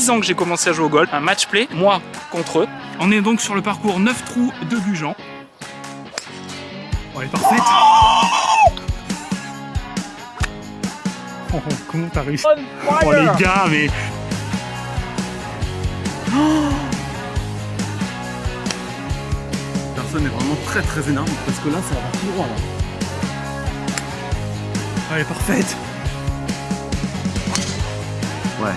10 ans que j'ai commencé à jouer au golf. Un match play, moi contre eux. On est donc sur le parcours 9 trous de Gujan. Oh, elle est parfaite. Oh, comment t'as réussi? Oh les gars, mais... Oh, personne est vraiment très énorme parce que là ça va tout droit là. elle est parfaite. Ouais.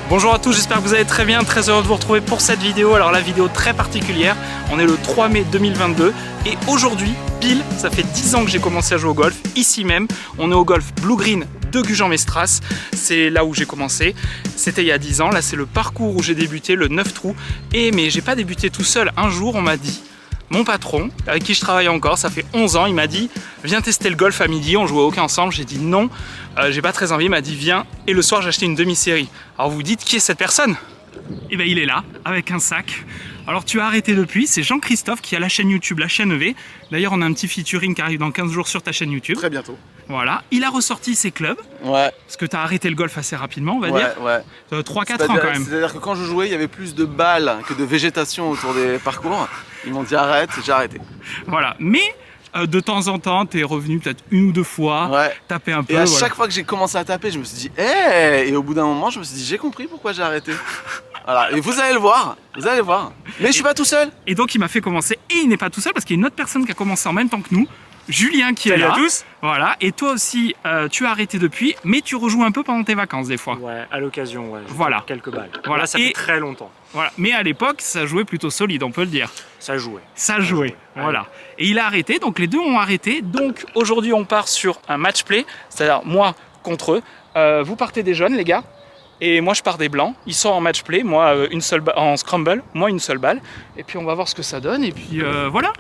Bonjour à tous, j'espère que vous allez très bien, très heureux de vous retrouver pour cette vidéo. Alors la vidéo très particulière, on est le 3 mai 2022 et aujourd'hui, pile, ça fait 10 ans que j'ai commencé à jouer au golf, ici même. On est au golf Blue Green de Gujan-Mestras, c'est là où j'ai commencé. C'était il y a 10 ans, là c'est le parcours où j'ai débuté, le 9 trous. Mais j'ai pas débuté tout seul, un jour on m'a dit, mon patron, avec qui je travaille encore, ça fait 11 ans, il m'a dit viens tester le golf à midi, on jouait au hockey ensemble, j'ai dit non, j'ai pas très envie, il m'a dit viens, et le soir j'ai acheté une demi-série. Alors vous dites qui est cette personne? Eh bien il est là, avec un sac. Alors tu as arrêté depuis, c'est Jean-Christophe qui a la chaîne YouTube, la chaîne EV. D'ailleurs on a un petit featuring qui arrive dans 15 jours sur ta chaîne YouTube. Très bientôt. Voilà, il a ressorti ses clubs. Ouais. Parce que tu as arrêté le golf assez rapidement, on va dire. Ouais. 3-4 ans quand même. C'est-à-dire que quand je jouais, il y avait plus de balles que de végétation autour des parcours. Ils m'ont dit arrête, j'ai arrêté. Voilà, mais de temps en temps, tu es revenu peut-être une ou deux fois, taper un peu. Et à chaque fois que j'ai commencé à taper, je me suis dit hey! Et au bout d'un moment, je me suis dit j'ai compris pourquoi j'ai arrêté. Voilà, et vous allez le voir, vous allez voir. Mais je suis pas tout seul. Et donc il m'a fait commencer, et il n'est pas tout seul parce qu'il y a une autre personne qui a commencé en même temps que nous, Julien qui est là. Salut à tous. Voilà, et toi aussi, tu as arrêté depuis, mais tu rejoues un peu pendant tes vacances des fois. Ouais, à l'occasion, ouais. Voilà. Quelques balles. Voilà, Ça fait très longtemps. Voilà, mais à l'époque, ça jouait plutôt solide, on peut le dire. Ça jouait. Ça jouait, voilà. Et il a arrêté, donc les deux ont arrêté. Donc aujourd'hui, on part sur un match play, c'est-à-dire moi contre eux. Vous partez des jaunes, les gars. Et moi je pars des blancs, ils sont en match play, moi une seule balle, en scramble, moi une seule balle. Et puis on va voir ce que ça donne, et puis voilà.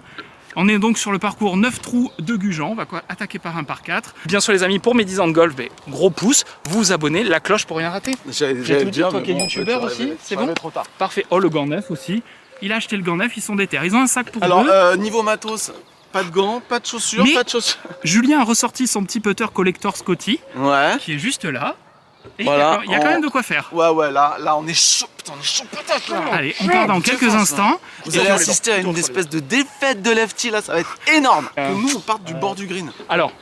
On est donc sur le parcours 9 trous de Gujan, on va attaquer par un par 4. Bien sûr les amis, pour mes 10 ans de golf, gros pouce, vous vous abonnez, la cloche pour rien rater. J'ai tout dit, toi qui es youtubeur aussi, c'est bon? Trop tard. Parfait, oh le gant neuf aussi. Il a acheté le gant neuf, ils sont déter. Ils ont un sac pour deux. Alors niveau matos, pas de gants, pas de chaussures, Mais pas de chaussures. Julien a ressorti son petit putter collector Scotty, Ouais. qui est juste là. Et Voilà, il y a quand même de quoi faire. Ouais, là on est chaud, putain, on est chaud patate là. Allez, on part dans quelques instants. Vous allez assister à une espèce de défaite de lefty là, ça va être énorme. Que nous on parte du bord du green. Alors,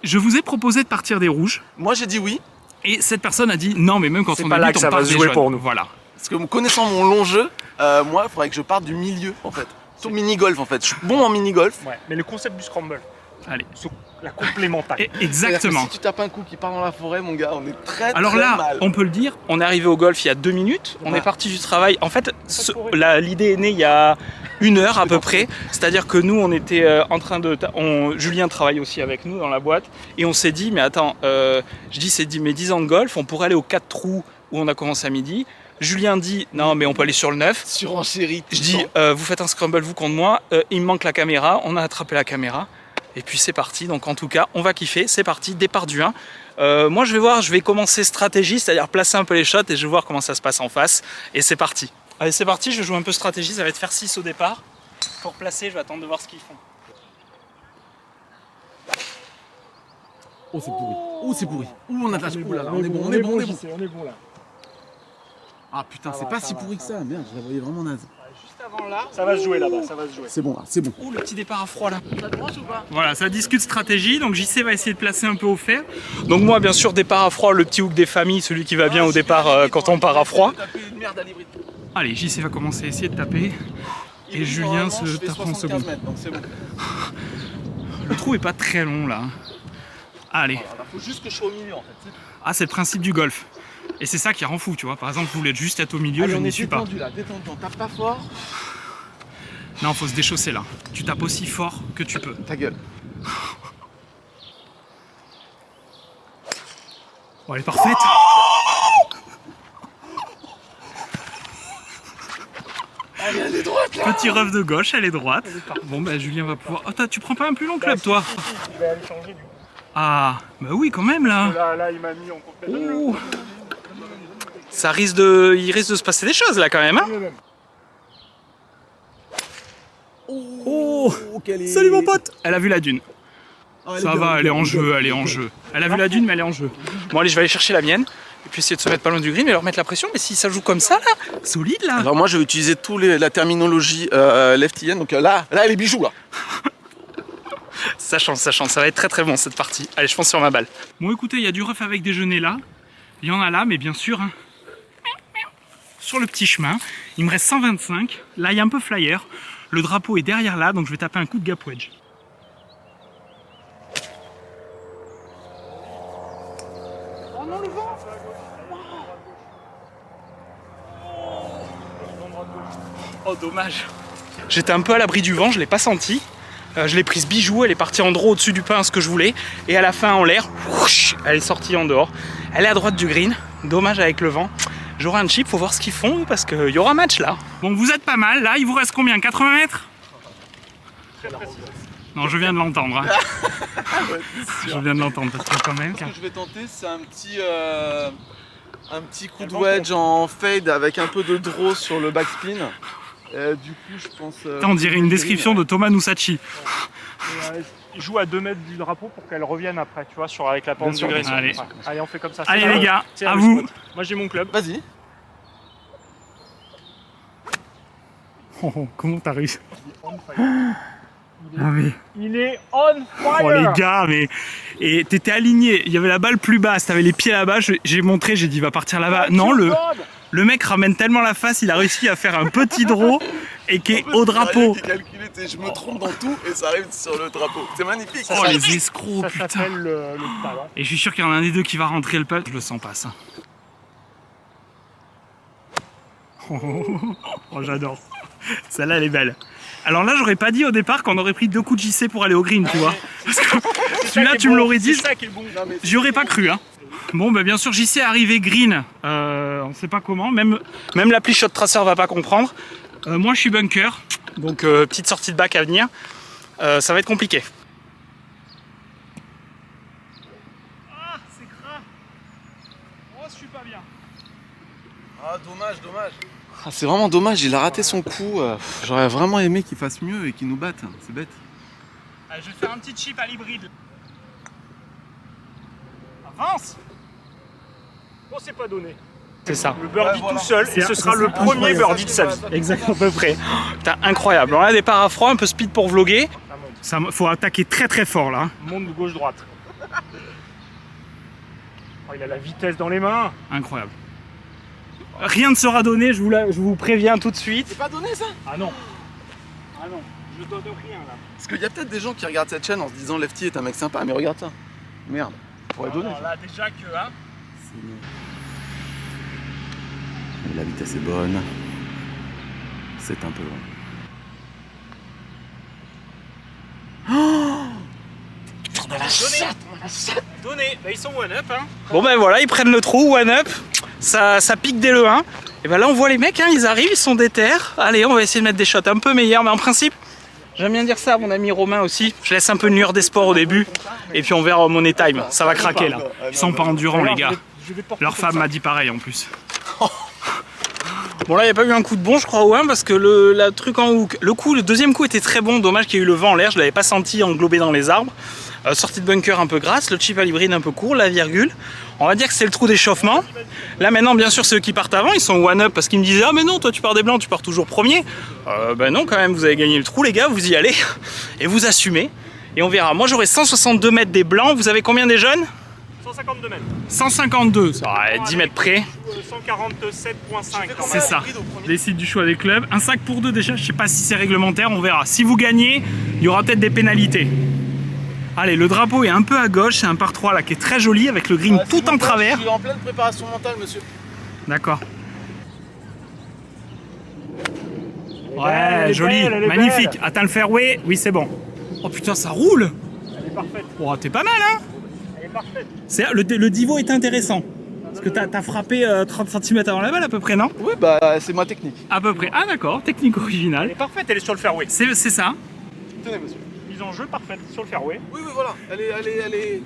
je vous ai proposé de partir des rouges. Moi j'ai dit oui. Et cette personne a dit non, mais même quand on pas là débute, que on ça part va se des jouer jaunes. pour nous. Voilà. Parce que connaissant mon long jeu, moi il faudrait que je parte du milieu en fait. Tout mini-golf en fait. Je suis bon en mini-golf. Ouais, mais le concept du scramble, Allez. la complémentarité. Exactement. Si tu tapes un coup qui part dans la forêt, mon gars, on est très Alors très là, mal. on peut le dire, on est arrivé au golf il y a 2 minutes, on est parti du travail. En fait, l'idée est née il y a 1 heure à peu près. C'est-à-dire que nous, on était en train de... Julien travaille aussi avec nous dans la boîte. Et on s'est dit, mais attends, c'est mes 10 ans de golf, on pourrait aller aux 4 trous où on a commencé à midi. Julien dit, non mais on peut aller sur le 9. Surenchérie. Je dis, vous faites un scramble vous contre moi, il me manque la caméra, on a attrapé la caméra. Et puis c'est parti, donc en tout cas, on va kiffer, c'est parti, départ du 1. Moi je vais voir, je vais commencer stratégie, c'est-à-dire placer un peu les shots et je vais voir comment ça se passe en face. Et c'est parti. Allez, c'est parti, je joue un peu stratégie, ça va être faire 6 au départ. Pour placer, je vais attendre de voir ce qu'ils font. Oh c'est pourri. Oh c'est pourri. Ouh on attache. Ouh là là, on est bon, on est bon. On est bon là. Ah putain, c'est pas si pourri que ça. Merde, je la voyais vraiment naze. Juste avant là. Ça va se jouer là-bas, ça va se jouer. C'est bon là, c'est bon. Ouh, le petit départ à froid là. Ça te branche ou pas? Voilà, ça discute stratégie, donc JC va essayer de placer un peu au fer. Donc moi, bien sûr, départ à froid, le petit hook des familles, celui qui va bien au départ quand on part à froid. Allez, JC va commencer à essayer de taper. Et Julien se tape en second. Le trou est pas très long là. Allez. Il faut juste que je sois au milieu en fait. Ah, c'est le principe du golf. Et c'est ça qui rend fou, tu vois. Par exemple, vous voulez juste être au milieu, Allez, je on n'y est suis pas. détendu là, détendu, on tape pas fort. Non, faut se déchausser là. Tu tapes aussi fort que tu peux. Ta gueule. Oh, elle est parfaite. Elle est droite là. Petit ref de gauche, elle est droite. Bon, bah Julien va pouvoir... Oh, tu prends pas un plus long club, toi? Il va aller changer du coup. Ah, bah oui, quand même là. Là, il m'a mis en complète. Ouh. Ça risque de... Il risque de se passer des choses là quand même, hein? Oh, quelle est... salut mon pote. Elle a vu la dune. Ça va, elle est en jeu, elle est en jeu. Elle a vu la dune, mais elle est en jeu. Bon, allez, je vais aller chercher la mienne. Et puis essayer de se mettre pas loin du green et leur mettre la pression. Mais si ça joue comme ça, là, solide, là. Alors moi, je vais utiliser la terminologie left-hand. Donc là, les bijoux, là. Ça chance, ça va être très très bon cette partie. Allez, je fonce sur ma balle. Bon, écoutez, il y a du rough avec déjeuner là. Il y en a là, mais bien sûr, hein, sur le petit chemin. Il me reste 125. Là, il y a un peu flyer. Le drapeau est derrière là, donc je vais taper un coup de gap wedge. Oh non, le vent! Oh, dommage. J'étais un peu à l'abri du vent, je l'ai pas senti. Je l'ai prise bijou, elle est partie en draw au-dessus du pain, ce que je voulais. Et à la fin, en l'air, elle est sortie en dehors. Elle est à droite du green. Dommage avec le vent. J'aurai un chip, faut voir ce qu'ils font parce qu'il y aura match là. Bon, vous êtes pas mal. Là, il vous reste combien? 80 mètres? Non, je viens de l'entendre. Hein. Je viens de l'entendre parce que quand même. Ce que je vais tenter, c'est un petit coup de wedge en fade avec un peu de draw sur le backspin. Du coup, je pense. On dirait une description de Thomas Nusachi. Il joue à 2 mètres du drapeau pour qu'elle revienne après, tu vois, avec la pente du green. Allez. Allez, on fait comme ça. Allez les gars, Tiens, à le vous. spot. Moi j'ai mon club. Vas-y. Oh, comment t'as réussi? Il est on fire. Oh les gars, mais et t'étais aligné, il y avait la balle plus basse, t'avais les pieds là-bas, j'ai montré, j'ai dit va partir là-bas. Non, le mec ramène tellement la face, il a réussi à faire un petit draw et qui est au drapeau. Je me trompe dans tout et ça arrive sur le drapeau. C'est magnifique. Oh les escrocs, Ça putain. s'appelle le talent. Et je suis sûr qu'il y en a un des deux qui va rentrer le putt, je le sens pas ça. Oh j'adore. Celle-là elle est belle. Alors là j'aurais pas dit au départ qu'on aurait pris 2 coups de JC pour aller au green, tu vois. Parce que celui-là tu me l'aurais dit, C'est ça qui est bon. j'y aurais pas cru hein. Bon bah bien sûr JC est arrivé green, on sait pas comment, même l'appli Shot Tracer va pas comprendre. Moi je suis bunker, donc petite sortie de bac à venir, ça va être compliqué. Ah c'est gras. Oh je suis pas bien. Ah dommage. Ah, c'est vraiment dommage, il a raté son coup. J'aurais vraiment aimé qu'il fasse mieux et qu'il nous batte. C'est bête. Allez, je vais faire un petit chip à l'hybride. Avance. On s'est pas donné. C'est ça. Le birdie voilà. tout seul et ce sera le premier birdie de sa vie. Exactement, à peu près. Putain, incroyable. On a des parts à froid, un peu speed pour vloguer. Ça faut attaquer très très fort là. Monte de gauche-droite. Oh, il a la vitesse dans les mains. Incroyable. Rien ne sera donné, je vous préviens tout de suite. C'est pas donné ça? Ah non. Ah non, je donne rien là. Parce qu'il y a peut-être des gens qui regardent cette chaîne en se disant Lefty est un mec sympa, mais regarde ça. Merde, pourrait donner. Alors là déjà que hein. La vitesse est bonne. C'est un peu long. Donné. Bah, ils sont one up hein. Bon ben voilà, ils prennent le trou, one up. Ça pique dès le 1. Et ben là on voit les mecs, hein, ils arrivent, ils sont déter. Allez, on va essayer de mettre des shots un peu meilleurs, mais en principe, j'aime bien dire ça à mon ami Romain aussi. Je laisse un peu de lueur des sports au début, et puis on verra au money time. Ça va craquer là. Ils sont pas endurants les gars. Leur femme m'a dit pareil en plus. Bon là il n'y a pas eu un coup de bon je crois au 1 parce que le truc en hook, le deuxième coup était très bon, dommage qu'il y ait eu le vent en l'air, je l'avais pas senti englobé dans les arbres. Sortie de bunker un peu grasse, le chip à l'hybride un peu court, la virgule. On va dire que c'est le trou d'échauffement. Là maintenant bien sûr ceux qui partent avant ils sont one up parce qu'ils me disaient ah mais non toi tu pars des blancs, tu pars toujours premier. Ben non quand même, vous avez gagné le trou les gars, vous y allez et vous assumez. Et on verra, moi j'aurai 162 mètres des blancs, vous avez combien des jeunes? 152 mètres. 152, ça va être 10 mètres près. 147,5 C'est ça, les sites du choix des clubs. Un sac pour deux déjà, je sais pas si c'est réglementaire, on verra. Si vous gagnez, il y aura peut-être des pénalités. Allez, le drapeau est un peu à gauche, c'est un par 3 là qui est très joli avec le green tout en travers. Je suis en pleine préparation mentale monsieur. D'accord. Elle Ouais, est joli, belle, elle est magnifique. belle. Atteins le fairway, oui c'est bon. Oh putain, ça roule. Elle est parfaite. Oh, t'es pas mal hein. Elle est parfaite. Le divo est intéressant. Parce que t'as frappé 30 cm avant la balle à peu près, non? Oui bah c'est ma technique. À peu près. Ah d'accord, technique Elle originale. est parfaite, elle est sur le fairway. C'est ça. Tenez monsieur. Mise en jeu parfaite sur le fairway. Oui voilà, elle est.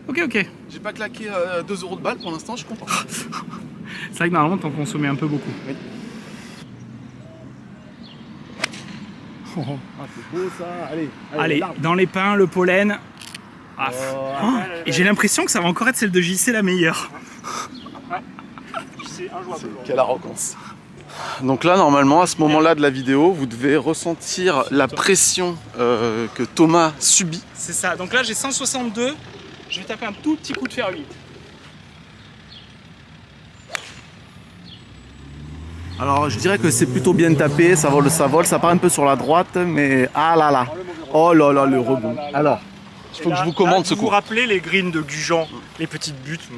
Ok. J'ai pas claqué 2 € de balle pour l'instant, je suis content. C'est vrai que normalement t'en consommais un peu beaucoup. Oui. Oh. Ah c'est beau ça, allez. Allez, dans les pins, le pollen. Ah, et j'ai l'impression que ça va encore être celle de JC la meilleure. C'est injouable. Quelle arrogance. Donc là, normalement, à ce moment-là de la vidéo, vous devez ressentir la pression que Thomas subit. C'est ça, donc là j'ai 162, je vais taper un tout petit coup de fer 8. Alors, je dirais que c'est plutôt bien tapé, ça vole, ça part un peu sur la droite, mais ah là là. Oh là là, le rebond. Alors, il faut que je vous commande ce Vous coup. vous rappelez les greens de Gujan, les petites buttes.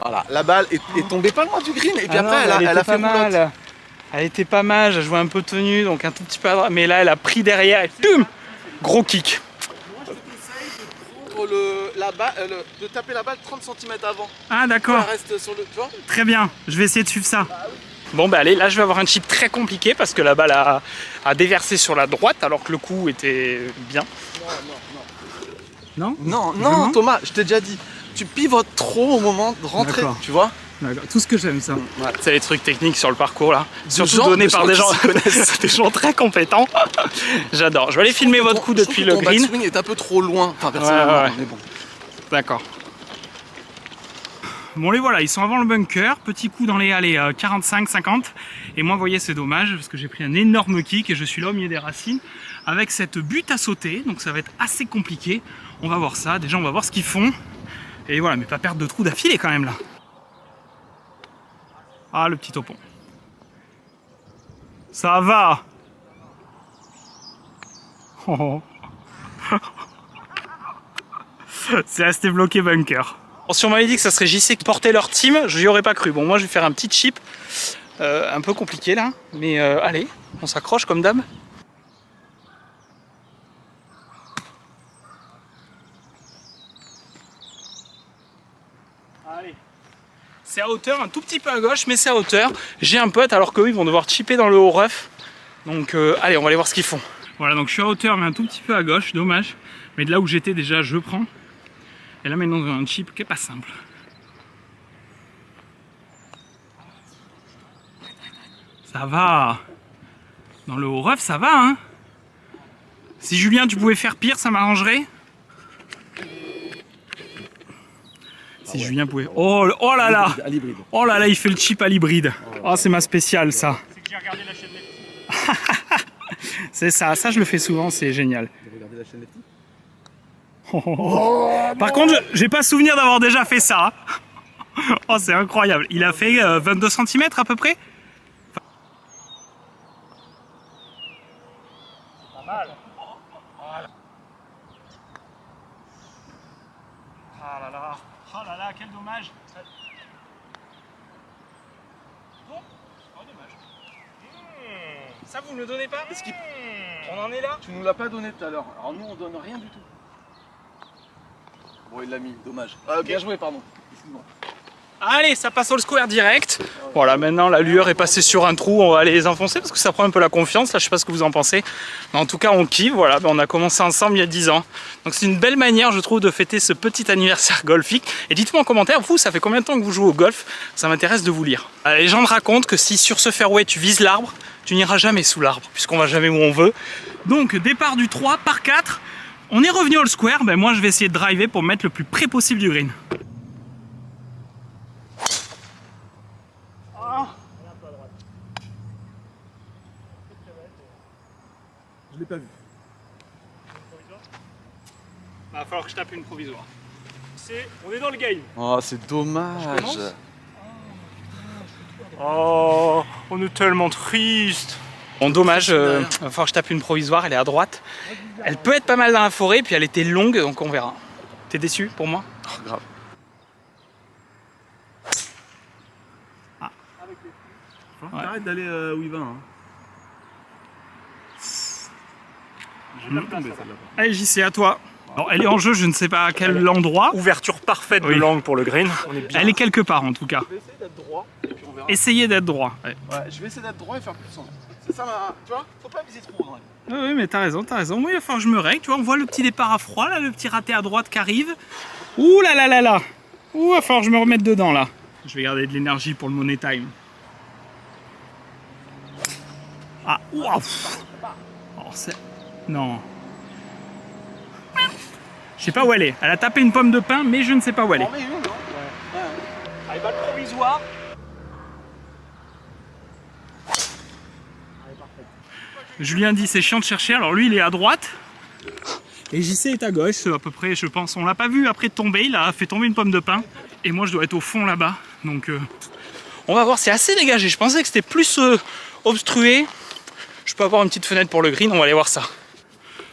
Voilà, la balle est tombée pas loin du green, et puis Ah non, après, mais elle a fait roulotte. mal. Elle était pas mal, j'ai joué un peu tenue, donc un tout petit peu à droite, mais là elle a pris derrière et boum, gros kick. Moi, je te conseille de prendre de taper la balle 30 cm avant. Ah Elle d'accord, reste sur le. Tu vois? très bien, je vais essayer de suivre ça. Bon bah allez, là je vais avoir un chip très compliqué parce que la balle a déversé sur la droite alors que le coup était bien. Non. Non, Vraiment non, Thomas, je t'ai déjà dit. Tu pivotes trop au moment de rentrer, D'accord. tu vois? D'accord, tout ce que j'aime ça. Ouais. C'est les trucs techniques sur le parcours là, surtout gens- donnés de par gens des qui gens, s'y connaissent. des gens très compétents. J'adore, je vais aller filmer votre coup depuis le green. Ton backswing est un peu trop loin, enfin personnellement, ouais. mais bon. D'accord. Bon les voilà, ils sont avant le bunker, petit coup dans les allées 45-50 et moi vous voyez c'est dommage parce que j'ai pris un énorme kick et je suis là au milieu des racines avec cette butte à sauter, donc ça va être assez compliqué. On va voir ça, déjà on va voir ce qu'ils font et voilà, mais pas perdre de trous d'affilée quand même là. Ah le petit topon. Ça va. Oh. C'est resté bloqué bunker. Bon, si on m'avait dit que ça serait JC qui portait leur team, je n'y aurais pas cru. Bon, moi je vais faire un petit chip, un peu compliqué là, mais allez, on s'accroche comme d'hab. Allez. C'est à hauteur, un tout petit peu à gauche, mais c'est à hauteur. J'ai un pote alors qu'eux ils vont devoir chipper dans le haut rough. Donc allez, on va aller voir ce qu'ils font. Voilà, donc je suis à hauteur, mais un tout petit peu à gauche, dommage. Mais de là où j'étais déjà, je prends. Et là maintenant on a un chip qui est pas simple. Ça va. Dans le haut rough ça va hein. Si Julien tu pouvais faire pire ça m'arrangerait. Si Julien pouvait. Oh, oh là là. Oh là là il fait le chip à l'hybride. Oh c'est ma spéciale ça. C'est que j'ai regardé la chaîne Netflix. C'est ça, ça je le fais souvent, c'est génial. Par contre, j'ai pas souvenir d'avoir déjà fait ça. Oh, c'est incroyable. Il a fait 22 cm à peu près. Pas mal. Voilà. Ah là là. Oh là là, quel dommage. Bon, oh dommage. Ça vous me le donnez pas? Est-ce qu'il- On en est là? Tu nous l'as pas donné tout à l'heure. Alors nous on donne rien du tout. Bon il l'a mis, dommage. Bien joué, pardon. Excuse-moi. Allez, ça passe au square direct. Voilà, maintenant la lueur est passée sur un trou, on va aller les enfoncer parce que ça prend un peu la confiance. Là, je sais pas ce que vous en pensez. Mais en tout cas, on kiffe. Voilà, on a commencé ensemble il y a 10 ans. Donc c'est une belle manière, je trouve, de fêter ce petit anniversaire golfique. Et dites-moi en commentaire, vous, ça fait combien de temps que vous jouez au golf? Ça m'intéresse de vous lire. La légende raconte que si sur ce fairway tu vises l'arbre, tu n'iras jamais sous l'arbre puisqu'on va jamais où on veut. Donc départ du 3 par 4. On est revenu au square. Ben, moi, je vais essayer de driver pour me mettre le plus près possible du green. Je l'ai pas vu. Va falloir que je tape une provisoire. On est dans le game. Oh c'est dommage. Oh, on est tellement triste. Bon, dommage, va falloir que je tape une provisoire, elle est à droite. Elle peut être pas mal dans la forêt, puis elle était longue, donc on verra. T'es déçu pour moi? Oh, grave. Ouais. Arrête d'aller où il va. Hein. Je vais tomber celle-là. Allez JC, à toi. Alors, elle est en jeu, je ne sais pas à quel endroit. Ouverture parfaite de Oui. l'angle pour le green. On est bien. Elle est quelque part en tout cas. Je vais essayer d'être droit et puis on verra. Essayez d'être droit. Ouais. Ouais, je vais essayer d'être droit et faire plus centre. C'est ça ma. Tu vois, faut pas viser trop dans la vie. Oui, mais t'as raison, t'as raison. Moi, il va falloir que je me règle. Tu vois, on voit le petit départ à froid, là, le petit raté à droite qui arrive. Ouh là là là là. Ouh, il va falloir que je me remette dedans là. Je vais garder de l'énergie pour le money time. Ah, ouah. Oh, c'est. Non. Je sais pas où elle est. Elle a tapé une pomme de pin, mais je ne sais pas où elle est. On en met une, non? Ouais. Allez, balle provisoire. Julien dit c'est chiant de chercher, alors lui il est à droite. Et JC est à gauche, à peu près, je pense. On l'a pas vu après tomber, il a fait tomber une pomme de pin. Et moi je dois être au fond là-bas. Donc on va voir, c'est assez dégagé. Je pensais que c'était plus obstrué. Je peux avoir une petite fenêtre pour le green, on va aller voir ça.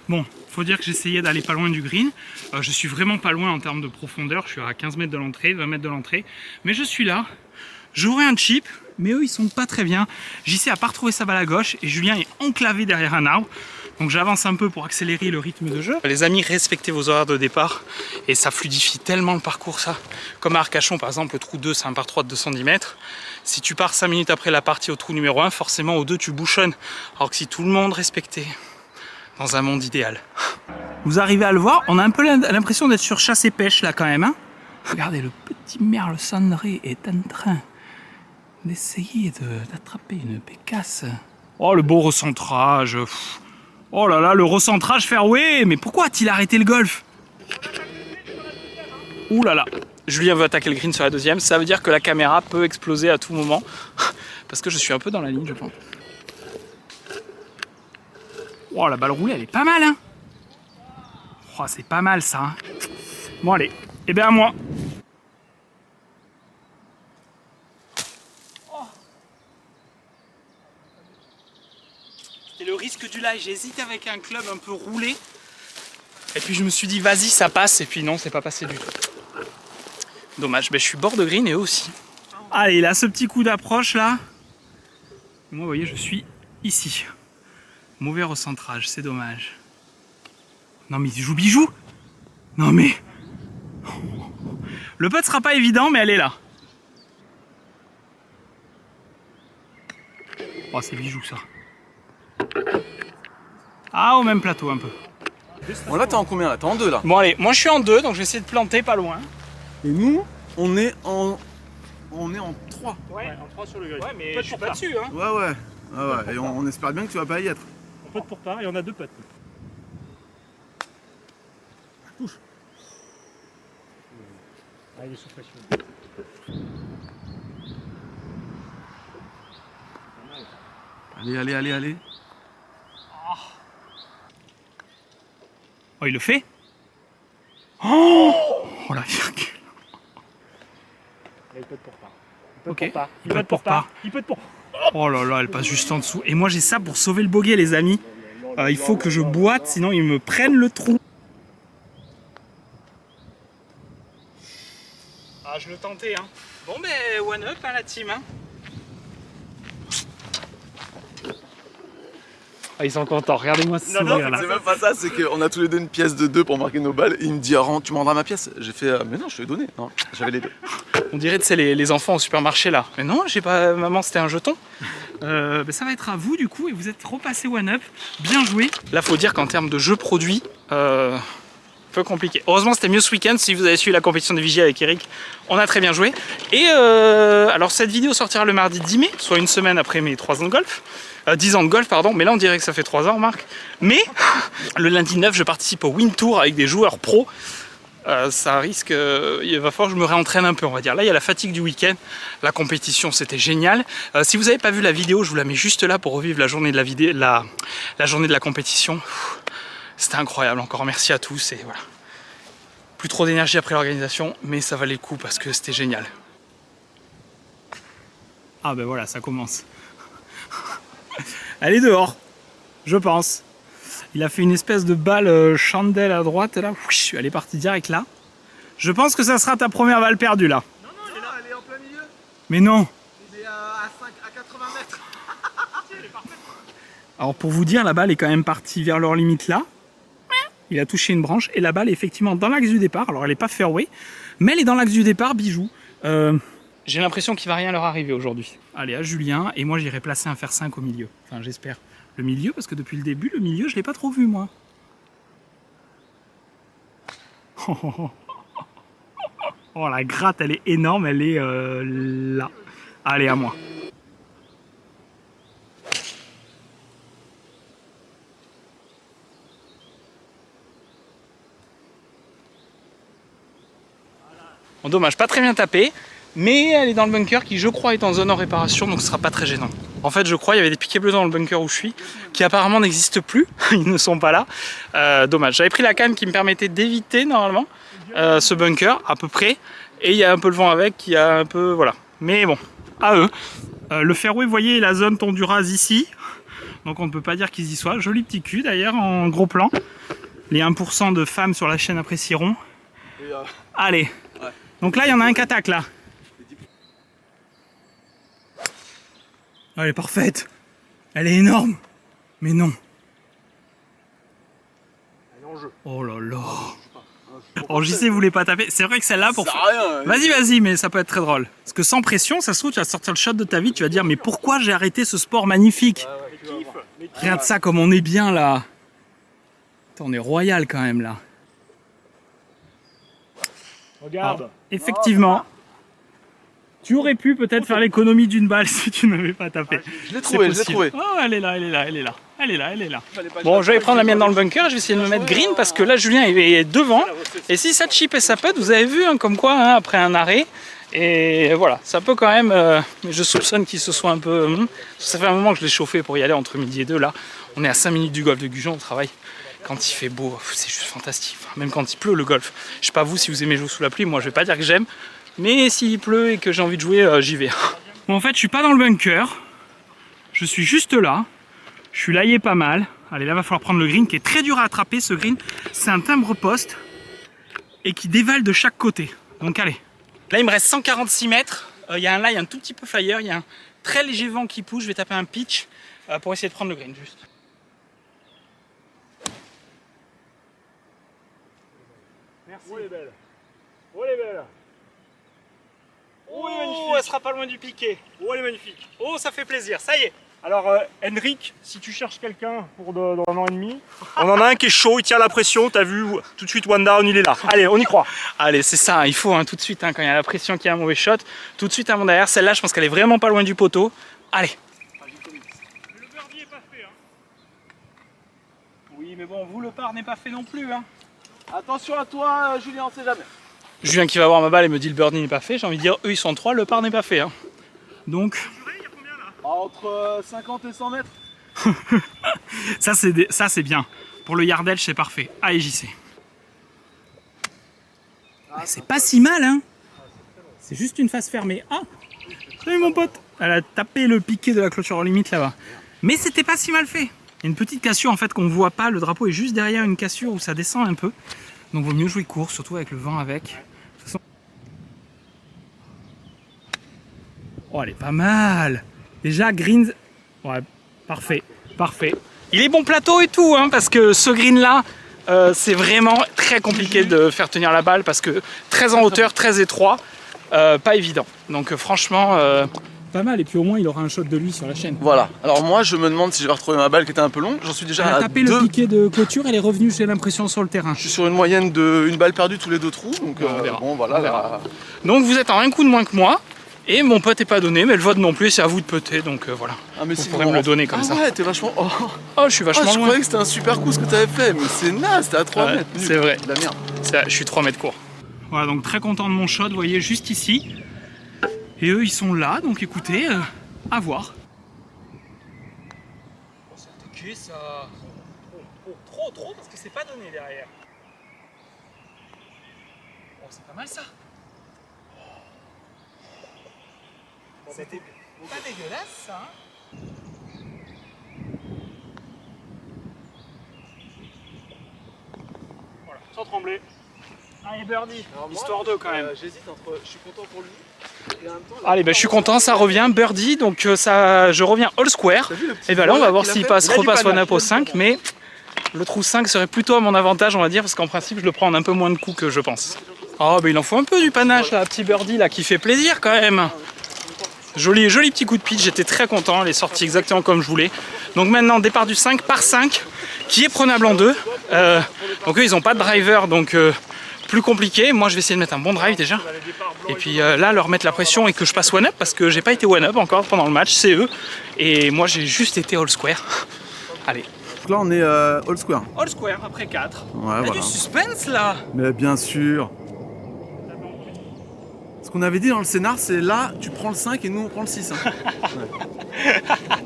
Bon, faut dire que j'essayais d'aller pas loin du green. Je suis vraiment pas loin en termes de profondeur. Je suis à 15 mètres de l'entrée, 20 mètres de l'entrée. Mais je suis là. J'aurais un chip, mais eux ils sont pas très bien. JC a pas retrouvé sa balle à gauche et Julien est enclavé derrière un arbre. Donc j'avance un peu pour accélérer le rythme de jeu. Les amis, respectez vos horaires de départ et ça fluidifie tellement le parcours ça. Comme à Arcachon par exemple, le trou 2 c'est un par 3 de 210 mètres. Si tu pars 5 minutes après la partie au trou numéro 1, forcément au 2 tu bouchonnes. Alors que si tout le monde respectait, dans un monde idéal. Vous arrivez à le voir, on a un peu l'impression d'être sur chasse et pêche là quand même. Hein. Regardez, le petit merle cendré est en train d'essayer d'attraper une bécasse. Oh le beau recentrage. Oh là là, le recentrage fairway. Mais pourquoi a-t-il arrêté le golf? Ouh là là. Julien veut attaquer le green sur la deuxième. Ça veut dire que la caméra peut exploser à tout moment. Parce que je suis un peu dans la ligne, je pense. Oh, la balle roulée, elle est pas mal, hein. Oh, c'est pas mal, ça. Hein. Bon, allez. Eh bien, à moi. Oh. C'était le risque du live. J'ai hésité avec un club un peu roulé. Et puis, je me suis dit, vas-y, ça passe. Et puis, non, c'est pas passé du tout. Dommage. Ben, je suis bord de green et eux aussi. Allez, là, ce petit coup d'approche, là. Moi, vous voyez, je suis ici. Mauvais recentrage, c'est dommage. Non mais joue bijou. Non mais... Le putt sera pas évident, mais elle est là. Oh, c'est bijou ça. Ah, au même plateau un peu. Bon là t'es en combien là? T'es en 2 là. Bon allez, moi je suis en 2, donc je vais essayer de planter pas loin. Et nous, on est en 3. Ouais, en 3 sur le green. Ouais, mais je suis pas dessus, hein. Ouais ouais. Ah ouais. Et on espère bien que tu vas pas y être. On putt pour part et on a 2 putts. Touche. Ah, il est sous pression. Allez. Oh, il le fait. Oh la virgule. Il putt pour part. Ok. Il putt pour part. Il putt pour... Oh là là, elle passe juste en dessous. Et moi j'ai ça pour sauver le bogey, les amis. Il faut que je boite, sinon ils me prennent le trou. Ah, je le tentais, hein. Bon, ben, one up, hein, la team, hein. Ah, ils sont contents, regardez-moi ce sourire, là. C'est même pas ça, c'est qu'on a tous les deux une pièce de 2 pour marquer nos balles. Et il me dit, ah, tu me rendras ma pièce? J'ai fait, mais non, je te l'ai donné. Non, j'avais les 2. On dirait, tu sais, les enfants au supermarché, là. Mais non, j'ai pas... Maman, c'était un jeton. Ben, ça va être à vous, du coup, et vous êtes repassé one up. Bien joué. Là, faut dire qu'en termes de jeu produit, peu compliqué. Heureusement, c'était mieux ce week-end. Si vous avez suivi la compétition de vigie avec Eric, on a très bien joué. Et alors, cette vidéo sortira le mardi 10 mai, soit une semaine après mes 3 ans de golf. 10 ans de golf, pardon. Mais là, on dirait que ça fait 3 ans, Marc. Mais le lundi 9, je participe au Win Tour avec des joueurs pros. Ça risque, il va falloir que je me réentraîne un peu, on va dire. Là, il y a la fatigue du week-end. La compétition, c'était génial. Si vous n'avez pas vu la vidéo, je vous la mets juste là pour revivre la journée de la journée de la compétition. C'était incroyable. Encore merci à tous. Et voilà. Plus trop d'énergie après l'organisation, mais ça valait le coup parce que c'était génial. Ah ben voilà, ça commence. Elle est dehors, je pense. Il a fait une espèce de balle chandelle à droite, et là, elle est partie direct là. Je pense que ça sera ta première balle perdue là. Non, elle est là, elle est en plein milieu. Mais non. Il est à 80 mètres. Alors pour vous dire, la balle est quand même partie vers leur limite là. Il a touché une branche et la balle est effectivement dans l'axe du départ. Alors elle n'est pas fairway, mais elle est dans l'axe du départ, bijou. J'ai l'impression qu'il va rien leur arriver aujourd'hui. Allez, à Julien, et moi j'irai placer un fer 5 au milieu. Enfin j'espère. Le milieu, parce que depuis le début, le milieu, je l'ai pas trop vu, moi. Oh, la gratte, elle est énorme, elle est là. Allez, à moi. Bon, dommage, pas très bien tapé. Mais elle est dans le bunker qui, je crois, est en zone en réparation, donc ce sera pas très gênant. En fait, je crois, il y avait des piquets bleus dans le bunker où je suis, qui apparemment n'existent plus. Ils ne sont pas là. Dommage. J'avais pris la canne qui me permettait d'éviter, normalement, ce bunker, à peu près. Et il y a un peu le vent avec, qui a un peu... Voilà. Mais bon, à eux. Le fairway, vous voyez, la zone tond du rase ici. Donc on ne peut pas dire qu'ils y soient. Joli petit cul, d'ailleurs, en gros plan. Les 1% de femmes sur la chaîne apprécieront. Allez. Ouais. Donc là, il y en a un qui attaque, là. Elle est parfaite. Elle est énorme. Mais non. Elle est en jeu. Oh là là. Oh, JC voulait pas taper. C'est vrai que celle-là pour... rien. Vas-y, mais ça peut être très drôle. Parce que sans pression, ça se trouve, tu vas sortir le shot de ta vie, tu vas dire, mais pourquoi j'ai arrêté ce sport magnifique? Regarde ça, comme on est bien là. Attends, on est royal quand même là. Regarde. Alors, effectivement. Tu aurais pu peut-être faire l'économie d'une balle si tu n'avais pas tapé. Je l'ai trouvé, Oh, elle est là. Bon, je vais prendre la mienne dans le bunker, je vais essayer de me mettre green parce que là, Julien est devant. Et si ça chip et ça putt, vous avez vu, hein, comme quoi, hein, après un arrêt. Et voilà, ça peut quand même... je soupçonne qu'il se soit un peu... ça fait un moment que je l'ai chauffé pour y aller entre midi et 2. Là, on est à 5 minutes du golf de Gujan, on travaille. Quand il fait beau, c'est juste fantastique. Enfin, même quand il pleut, le golf. Je sais pas vous si vous aimez jouer sous la pluie, moi je vais pas dire que j'aime. Mais s'il pleut et que j'ai envie de jouer, j'y vais. Bon, en fait, je suis pas dans le bunker. Je suis juste là. Je suis laillé pas mal. Allez, là, va falloir prendre le green qui est très dur à attraper. Ce green, c'est un timbre-poste et qui dévale de chaque côté. Donc, allez. Là, il me reste 146 mètres. Il y a un lie un tout petit peu flyer. Il y a un très léger vent qui pousse. Je vais taper un pitch pour essayer de prendre le green juste. Merci. Oh, elle est belle. Oh, elle est belle. Oh, elle sera pas loin du piqué. Oh, elle est magnifique. Oh, ça fait plaisir, ça y est. Alors, Henrik, si tu cherches quelqu'un pour dans un an et demi, on en a un qui est chaud, il tient la pression, t'as vu, tout de suite one down, il est là. Allez, on y croit. Allez, c'est ça, il faut hein, tout de suite, hein, quand il y a la pression, qu'il y a un mauvais shot, tout de suite un bon derrière. Celle-là, je pense qu'elle est vraiment pas loin du poteau. Allez. Mais le birdie est pas fait, hein. Oui, mais bon, vous, le par n'est pas fait non plus. Hein. Attention à toi, Julien, on sait jamais. Julien qui va voir ma balle et me dit le birdie n'est pas fait. J'ai envie de dire, eux, ils sont 3, le par n'est pas fait. Hein. Donc... Entre 50 et 100 mètres. ça, c'est bien. Pour le yardage, c'est parfait. Allez, JC. C'est pas si mal, hein. C'est juste une face fermée. Ah, salut mon pote. Elle a tapé le piqué de la clôture en limite là-bas. Mais c'était pas si mal fait. Il y a une petite cassure en fait qu'on voit pas. Le drapeau est juste derrière une cassure où ça descend un peu. Donc vaut mieux jouer court, surtout avec le vent avec. De toute façon... Oh, elle est pas mal. Déjà, greens, ouais, parfait. Il est bon plateau et tout, hein, parce que ce green là, c'est vraiment très compliqué de faire tenir la balle parce que très en hauteur, très étroit, pas évident. Donc franchement, pas mal. Et puis au moins, il aura un shot de lui sur la chaîne. Voilà. Alors moi, je me demande si je vais retrouver ma balle qui était un peu longue. J'en suis déjà elle a à tapé le piqué de clôture, elle est revenue, j'ai l'impression, sur le terrain. Je suis sur une moyenne de une balle perdue tous les 2 trous. Donc on verra. bon, voilà. Là... Donc vous êtes en un coup de moins que moi. Et mon pote est pas donné, mais le vote non plus, c'est à vous de putter, donc voilà. Ah, mais vous pourrez me le donner comme ça. Ouais, t'es vachement... Oh, je suis vachement loin. Je croyais que c'était un super coup ce que t'avais fait, mais c'est naze, t'es à 3 mètres. C'est vrai. La merde. Je suis 3 mètres court. Voilà, donc très content de mon shot, vous voyez, juste ici. Et eux, ils sont là, donc écoutez, à voir. Oh, c'est attaqué, ça. Trop, parce que c'est pas donné derrière. Oh, c'est pas mal ça. C'était pas dégueulasse ça, hein. Voilà, sans trembler. Allez birdie, histoire d'eux quand même. J'hésite entre, je suis content pour lui et en même temps... Allez, je suis content, ça revient, birdie, donc je reviens all square. Et ben là on va voir s'il repasse one up au 5, mais le trou 5 serait plutôt à mon avantage on va dire, parce qu'en principe je le prends en un peu moins de coups que je pense. Oh il en faut un peu du panache là, petit birdie là qui fait plaisir quand même. Joli petit coup de pitch, j'étais très content, elle est sortie exactement comme je voulais. Donc maintenant, départ du 5 par 5, qui est prenable en 2. Donc eux, ils n'ont pas de driver, donc plus compliqué. Moi, je vais essayer de mettre un bon drive déjà. Et puis là, leur mettre la pression et que je passe one-up, parce que j'ai pas été one-up encore pendant le match, c'est eux. Et moi, j'ai juste été all square. Allez. Donc là, on est all square. All square, après 4. Ouais, Il y a du suspense là. Mais bien sûr. Ce qu'on avait dit dans le scénar, c'est là, tu prends le 5 et nous on prend le 6. Hein.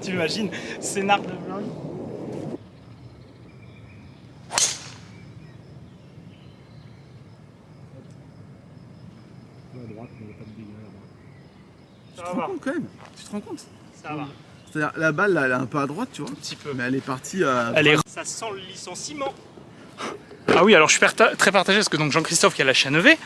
Tu imagines, scénar de blanc. Tu te rends compte quand même? Tu te rends compte? Ça va. C'est-à-dire la balle là, elle est un peu à droite, tu vois. Un petit peu. Mais elle est partie à... Ça sent le licenciement. Ah oui, alors je suis très partagé parce que donc Jean-Christophe qui a la chaîne EV,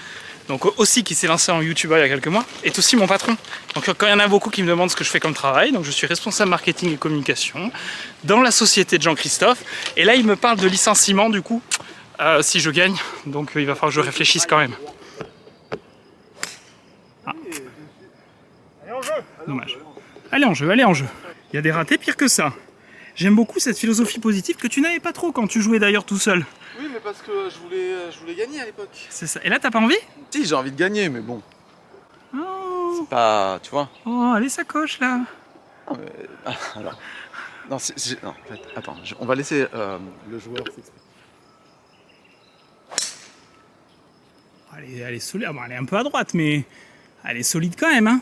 donc aussi qui s'est lancé en youtubeur il y a quelques mois, est aussi mon patron. Donc quand il y en a beaucoup qui me demandent ce que je fais comme travail, donc je suis responsable marketing et communication dans la société de Jean-Christophe. Et là il me parle de licenciement du coup, si je gagne, donc il va falloir que je réfléchisse quand même. Ah. Allez en jeu. Dommage. Allez en jeu, allez en jeu. Il y a des ratés pires que ça. J'aime beaucoup cette philosophie positive que tu n'avais pas trop quand tu jouais d'ailleurs tout seul. Oui, mais parce que je voulais gagner à l'époque. C'est ça. Et là, t'as pas envie? Si, j'ai envie de gagner, mais bon. Oh, C'est pas... Tu vois. oh, les sacoches là. Non, mais... alors... Non, non, en fait, attends. On va laisser le joueur s'exprimer. Elle est solide. Ah bon, elle est un peu à droite, mais elle est solide quand même. Hein.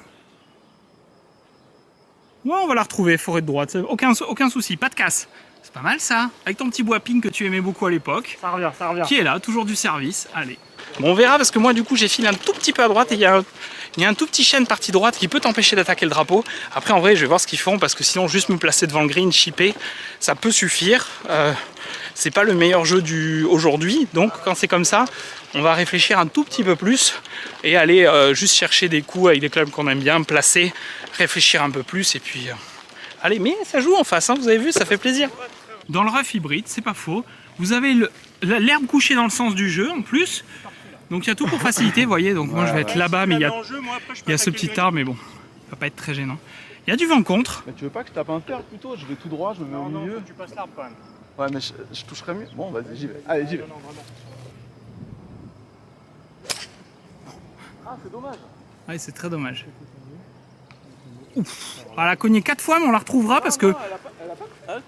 Ouais, on va la retrouver, forêt de droite. Aucun souci, pas de casse. C'est pas mal ça. Avec ton petit bois ping que tu aimais beaucoup à l'époque. Ça revient, ça revient. Qui est là, toujours du service. Allez. Bon, on verra parce que moi, du coup, j'ai filé un tout petit peu à droite et il y a un tout petit chêne partie droite qui peut t'empêcher d'attaquer le drapeau. Après, en vrai, je vais voir ce qu'ils font parce que sinon, juste me placer devant le green, chipper, ça peut suffire. C'est pas le meilleur jeu aujourd'hui. Donc, quand c'est comme ça, on va réfléchir un tout petit peu plus et aller juste chercher des coups avec des clubs qu'on aime bien, placer, réfléchir un peu plus et puis... Allez, mais ça joue en face, hein, vous avez vu, ça fait plaisir. Dans le rough hybride, c'est pas faux. Vous avez l'herbe couchée dans le sens du jeu en plus. Donc il y a tout pour faciliter, vous voyez. Donc moi je vais être là-bas, mais il y a ce petit arbre, mais bon, ça va pas être très gênant. Il y a du vent contre. Mais tu veux pas que je tape un terre plutôt? Je vais tout droit, je me mets au milieu. Non, tu passes l'arbre quand même. Ouais, mais je toucherai mieux. Bon, vas-y, j'y vais. Allez, j'y vais. Non, vraiment. Ah, c'est dommage. Ouais, c'est très dommage. Ouf. On l'a cogné 4 fois, mais on la retrouvera parce que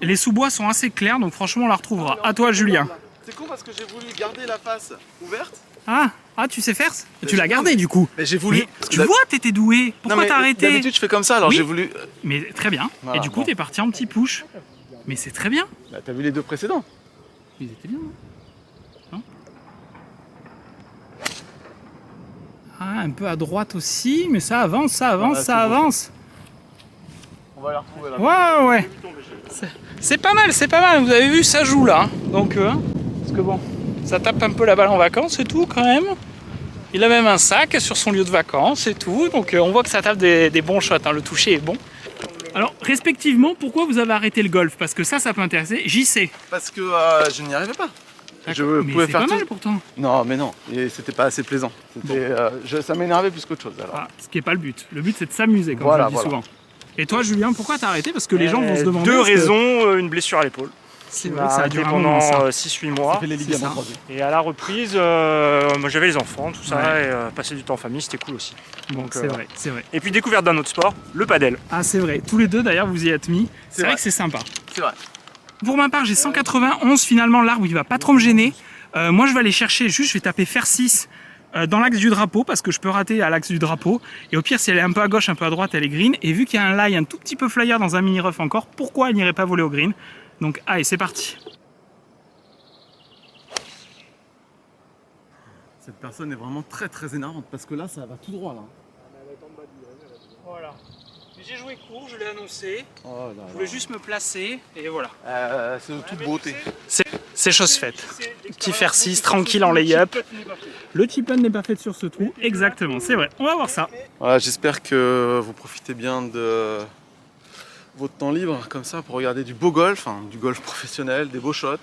les sous-bois sont assez clairs, donc franchement on la retrouvera. À toi, Julien. C'est con parce que j'ai voulu garder la face ouverte. Ah, tu sais faire? Tu l'as gardé du coup. Mais j'ai voulu. Mais tu vois, t'étais doué. Pourquoi t'as arrêté? D'habitude, je fais comme ça, alors Oui. j'ai voulu. Mais très bien. Voilà, Et du coup, bon. t'es parti en petit push. Mais c'est très bien. Bah, t'as vu les deux précédents? Ils étaient bien. Hein? Ah, un peu à droite aussi, mais ça avance, ça avance, Ouais, ça c'est beau. avance. On va la retrouver là. Ouais. C'est pas mal, c'est pas mal. Vous avez vu, ça joue là. Donc, parce que bon, ça tape un peu la balle en vacances et tout quand même. Il a même un sac sur son lieu de vacances et tout. Donc, on voit que ça tape des bons shots. Hein. Le toucher est bon. Alors, respectivement, pourquoi vous avez arrêté le golf? Parce que ça peut intéresser. JC. Parce que je n'y arrivais pas. Je Mais pouvais c'est faire pas tout. mal pourtant. Non, mais non, et c'était pas assez plaisant. Ça m'énervait plus qu'autre chose. Alors. Ah, ce qui n'est pas le but. Le but, c'est de s'amuser, comme Voilà, je le dis voilà. souvent. Et toi, Julien, pourquoi t'as arrêté? Parce que les gens vont se demander. Deux est-ce que- raisons, une blessure à l'épaule. C'est On vrai, a ça a arrêté duré un moment, pendant ça. 6-8 mois. les c'est ligaments ça. croisés. Et à la reprise, moi j'avais les enfants, tout ça, Ouais. et passer du temps en famille, c'était cool aussi. Bon, Donc, c'est vrai, c'est vrai. Et puis découverte d'un autre sport, le padel. Ah, c'est vrai. Tous les deux, d'ailleurs, vous y êtes mis. C'est vrai vrai. que c'est sympa. C'est vrai. Pour ma part, j'ai 191. Finalement, l'arbre, il va pas trop me gêner. Moi, je vais aller chercher, juste, je vais taper fer 6 dans l'axe du drapeau, parce que je peux rater à l'axe du drapeau. Et au pire, si elle est un peu à gauche, un peu à droite, elle est green. Et vu qu'il y a un lie un tout petit peu flyer dans un mini rough encore, pourquoi elle n'irait pas voler au green? Donc, allez, c'est parti. Cette personne est vraiment très très énervante parce que là, ça va tout droit là. Voilà. J'ai joué court, je l'ai annoncé. Oh là Je voulais juste me placer, et voilà. C'est de toute beauté. C'est chose faite. Petit fer 6, tranquille en lay-up. Le chip n'est pas fait sur ce trou, exactement, c'est vrai. On va voir ça. Voilà, j'espère que vous profitez bien de votre temps libre comme ça pour regarder du beau golf, hein, du golf professionnel, des beaux shots.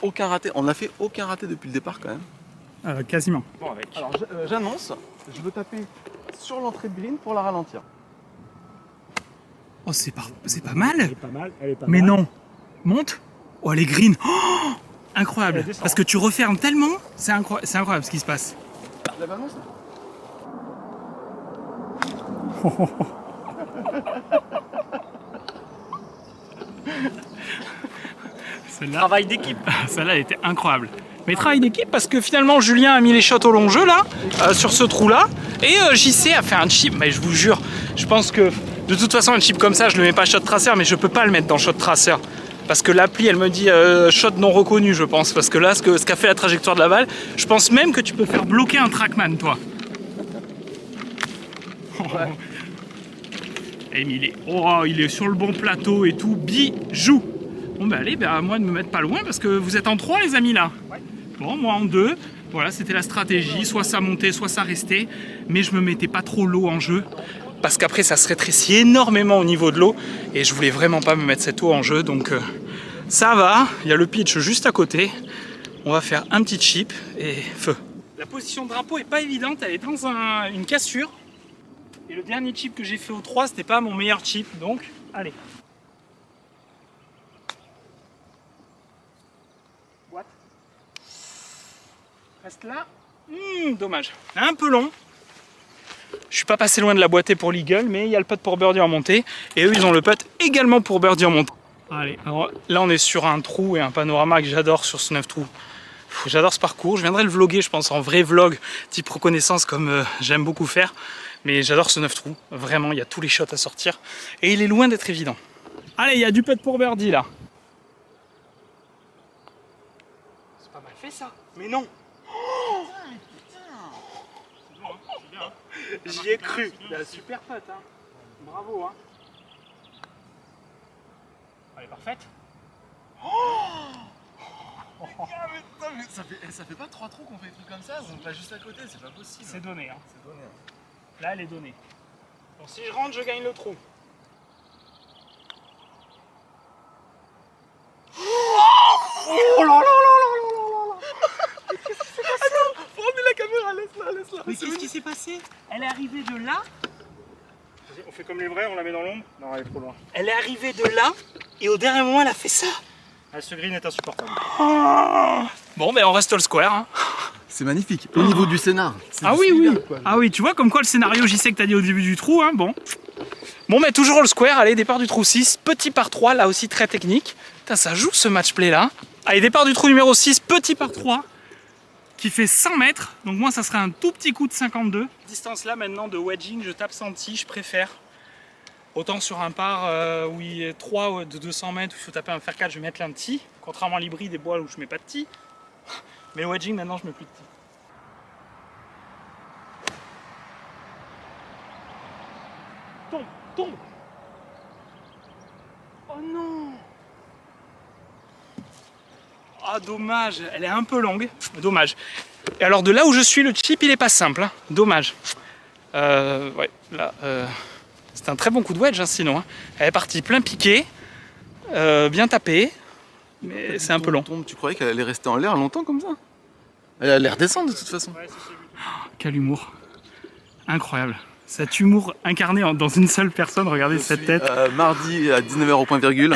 Aucun raté, on n'a fait aucun raté depuis le départ quand même. Quasiment. Bon, avec. Alors j'annonce, je veux taper sur l'entrée de green pour la ralentir. Oh, c'est pas mal. Elle est pas mal, elle est pas Mais mal. non. Monte. Oh, elle est green. Oh, incroyable. Elle descend. Parce que tu refermes tellement. C'est incroyable ce qui se passe. La balance Celle-là, Travail d'équipe. celle-là, elle était incroyable. Mais travail d'équipe parce que finalement Julien a mis les shots au long jeu là, sur ce trou là, et JC a fait un chip, mais je vous jure, je pense que de toute façon un chip comme ça je le mets pas shot tracer, mais je peux pas le mettre dans shot tracer. Parce que l'appli elle me dit shot non reconnu je pense, parce que là ce qu'a fait la trajectoire de la balle, je pense même que tu peux faire bloquer un trackman toi. Ouais. Et il est sur le bon plateau et tout, bijou. Bon bah allez, à moi de me mettre pas loin parce que vous êtes en 3 les amis là. Ouais. Bon, moi en 2, voilà c'était la stratégie, soit ça montait, soit ça restait, mais je me mettais pas trop l'eau en jeu. Parce qu'après ça se rétrécit énormément au niveau de l'eau et je voulais vraiment pas me mettre cette eau en jeu, donc ça va, il y a le pitch juste à côté, on va faire un petit chip et feu. La position de drapeau est pas évidente, elle est dans une cassure et le dernier chip que j'ai fait au 3 c'était pas mon meilleur chip, donc allez. What? Reste là, dommage, un peu long. Je suis pas passé loin de la boîtée pour l'eagle, mais il y a le putt pour birdie en montée. Et eux, ils ont le putt également pour birdie en montée. Allez, alors là, on est sur un trou et un panorama que j'adore sur ce 9 trous. J'adore ce parcours. Je viendrai le vlogger, je pense, en vrai vlog, type reconnaissance, comme j'aime beaucoup faire. Mais j'adore ce 9 trous. Vraiment, il y a tous les shots à sortir. Et il est loin d'être évident. Allez, il y a du putt pour birdie, là. C'est pas mal fait, ça. Mais non. J'y ai cru. Il a un super putt, hein. Bravo, hein. Elle est parfaite. Mais ça fait pas 3 trous qu'on fait des trucs comme ça, on va juste à côté, c'est pas possible. C'est donné, hein. C'est donné. Là, elle est donnée. Bon, si je rentre, je gagne le trou. Oh là là là là là là. Attends, faut ramener la caméra, laisse-la. Mais qu'est-ce qui s'est passé? Elle est arrivée de là. On fait comme les vrais, on la met dans l'ombre. Non, elle est trop loin. Elle est arrivée de là et au dernier moment elle a fait ça. Ah, ce green est insupportable. Oh. Bon ben on reste all square. Hein. C'est magnifique. Au niveau du scénar. Ah oui oui. Ah oui, tu vois comme quoi le scénario j'y sais que t'as dit au début du trou. Hein. Bon mais toujours all square. Allez, départ du trou 6, petit par 3, là aussi très technique. Putain, ça joue ce match play là. Allez, départ du trou numéro 6, petit par 3. Qui fait 100 mètres, donc moi ça serait un tout petit coup de 52. Distance là maintenant de wedging, je tape senti, je préfère. Autant sur un par où il est 3 de 200 mètres, où il faut taper un fer 4, je vais mettre un tee. Contrairement à l'hybride des bois où je mets pas de tee. Mais le wedging maintenant je mets plus de tee. Tombe. Oh non. Ah dommage, elle est un peu longue, dommage. Et alors de là où je suis, le chip il est pas simple, hein. Dommage. Ouais, là, c'est un très bon coup de wedge hein, sinon. Hein. Elle est partie plein piqué, bien tapée, mais c'est un peu long. Tu croyais qu'elle allait rester en l'air longtemps comme ça? Elle allait redescendre de toute façon. Ouais, Quel humour, incroyable. Cet humour incarné dans une seule personne, regardez cette tête. Mardi à 19h au point virgule.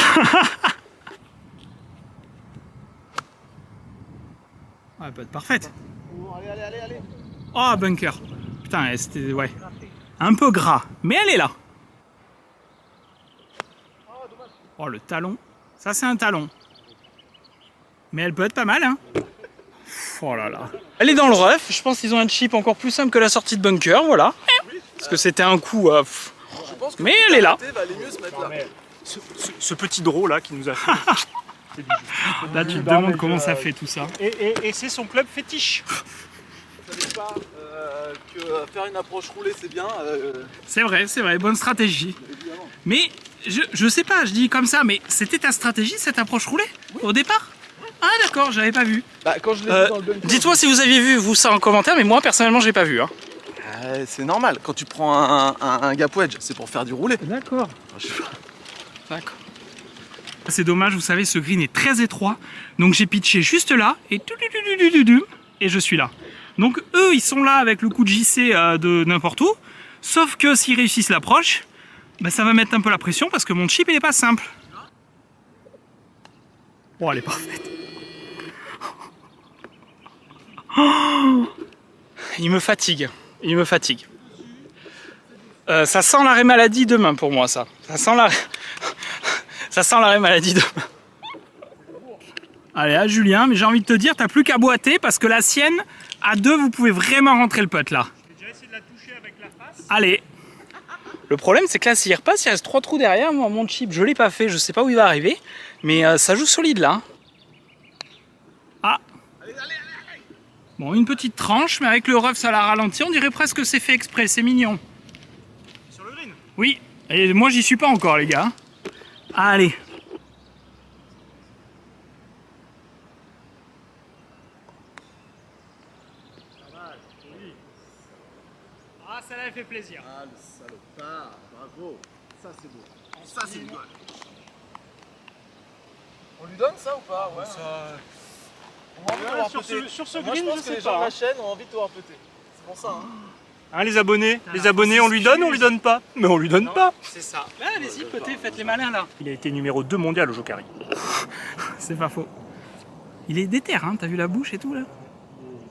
Ah, peut être parfaite. Allez. Oh, bunker. Putain, c'était, ouais. Un peu gras, mais elle est là. Oh, le talon. Ça, c'est un talon. Mais elle peut être pas mal, hein. Oh là là. Elle est dans le rough. Je pense qu'ils ont un chip encore plus simple que la sortie de bunker, voilà. Parce que c'était un coup... mais elle est là. ce petit draw là qui nous a fait. Là, tu te demandes comment ça fait tout ça. Et c'est son club fétiche. Vous savez pas que faire une approche roulée c'est bien. C'est vrai, bonne stratégie. Évidemment. Mais je sais pas, je dis comme ça, mais c'était ta stratégie cette approche roulée au départ? Ah d'accord, j'avais pas vu. Bah, quand je l'ai vu dans le bunker. Dites-moi si vous aviez vu vous ça en commentaire, mais moi personnellement j'ai pas vu. Hein. C'est normal, quand tu prends un gap wedge, c'est pour faire du roulé. D'accord. D'accord. C'est dommage, vous savez, ce green est très étroit, donc j'ai pitché juste là, et je suis là. Donc eux, ils sont là avec le coup de JC de n'importe où, sauf que s'ils réussissent l'approche, bah, ça va mettre un peu la pression parce que mon chip, il est pas simple. Oh, elle est parfaite. Oh, il me fatigue. Ça sent l'arrêt maladie demain pour moi, ça. Ça sent l'arrêt maladie demain. Allez, à Julien, mais j'ai envie de te dire, t'as plus qu'à boiter parce que la sienne, à deux, vous pouvez vraiment rentrer le putt là. Je vais déjà essayer de la toucher avec la face. Allez. Le problème, c'est que là, s'il repasse, il reste 3 trous derrière. Moi, mon chip, je l'ai pas fait, je sais pas où il va arriver. Mais ça joue solide là. Ah. Bon, une petite tranche, mais avec le rough, ça l'a ralenti. On dirait presque que c'est fait exprès, c'est mignon. Sur le green. Oui, et moi, j'y suis pas encore, les gars. Allez. Ah, celle-là, elle fait plaisir. Ah, le salopard, bravo. Ça, c'est beau. Ça, c'est du golf. On lui donne ça ou pas? Ouais. On a envie de te voir péter. Sur ce Moi, green, je pense je que sais les gens de pas. la chaîne ont envie de te voir péter. C'est pour ça. Hein. Hein, les abonnés, on lui donne pas. Mais on lui donne pas. C'est ça. Bah, allez-y, côté, faites les malins là. Il a été numéro 2 mondial au Jokari. C'est pas faux. Il est déter, hein, t'as vu la bouche et tout là?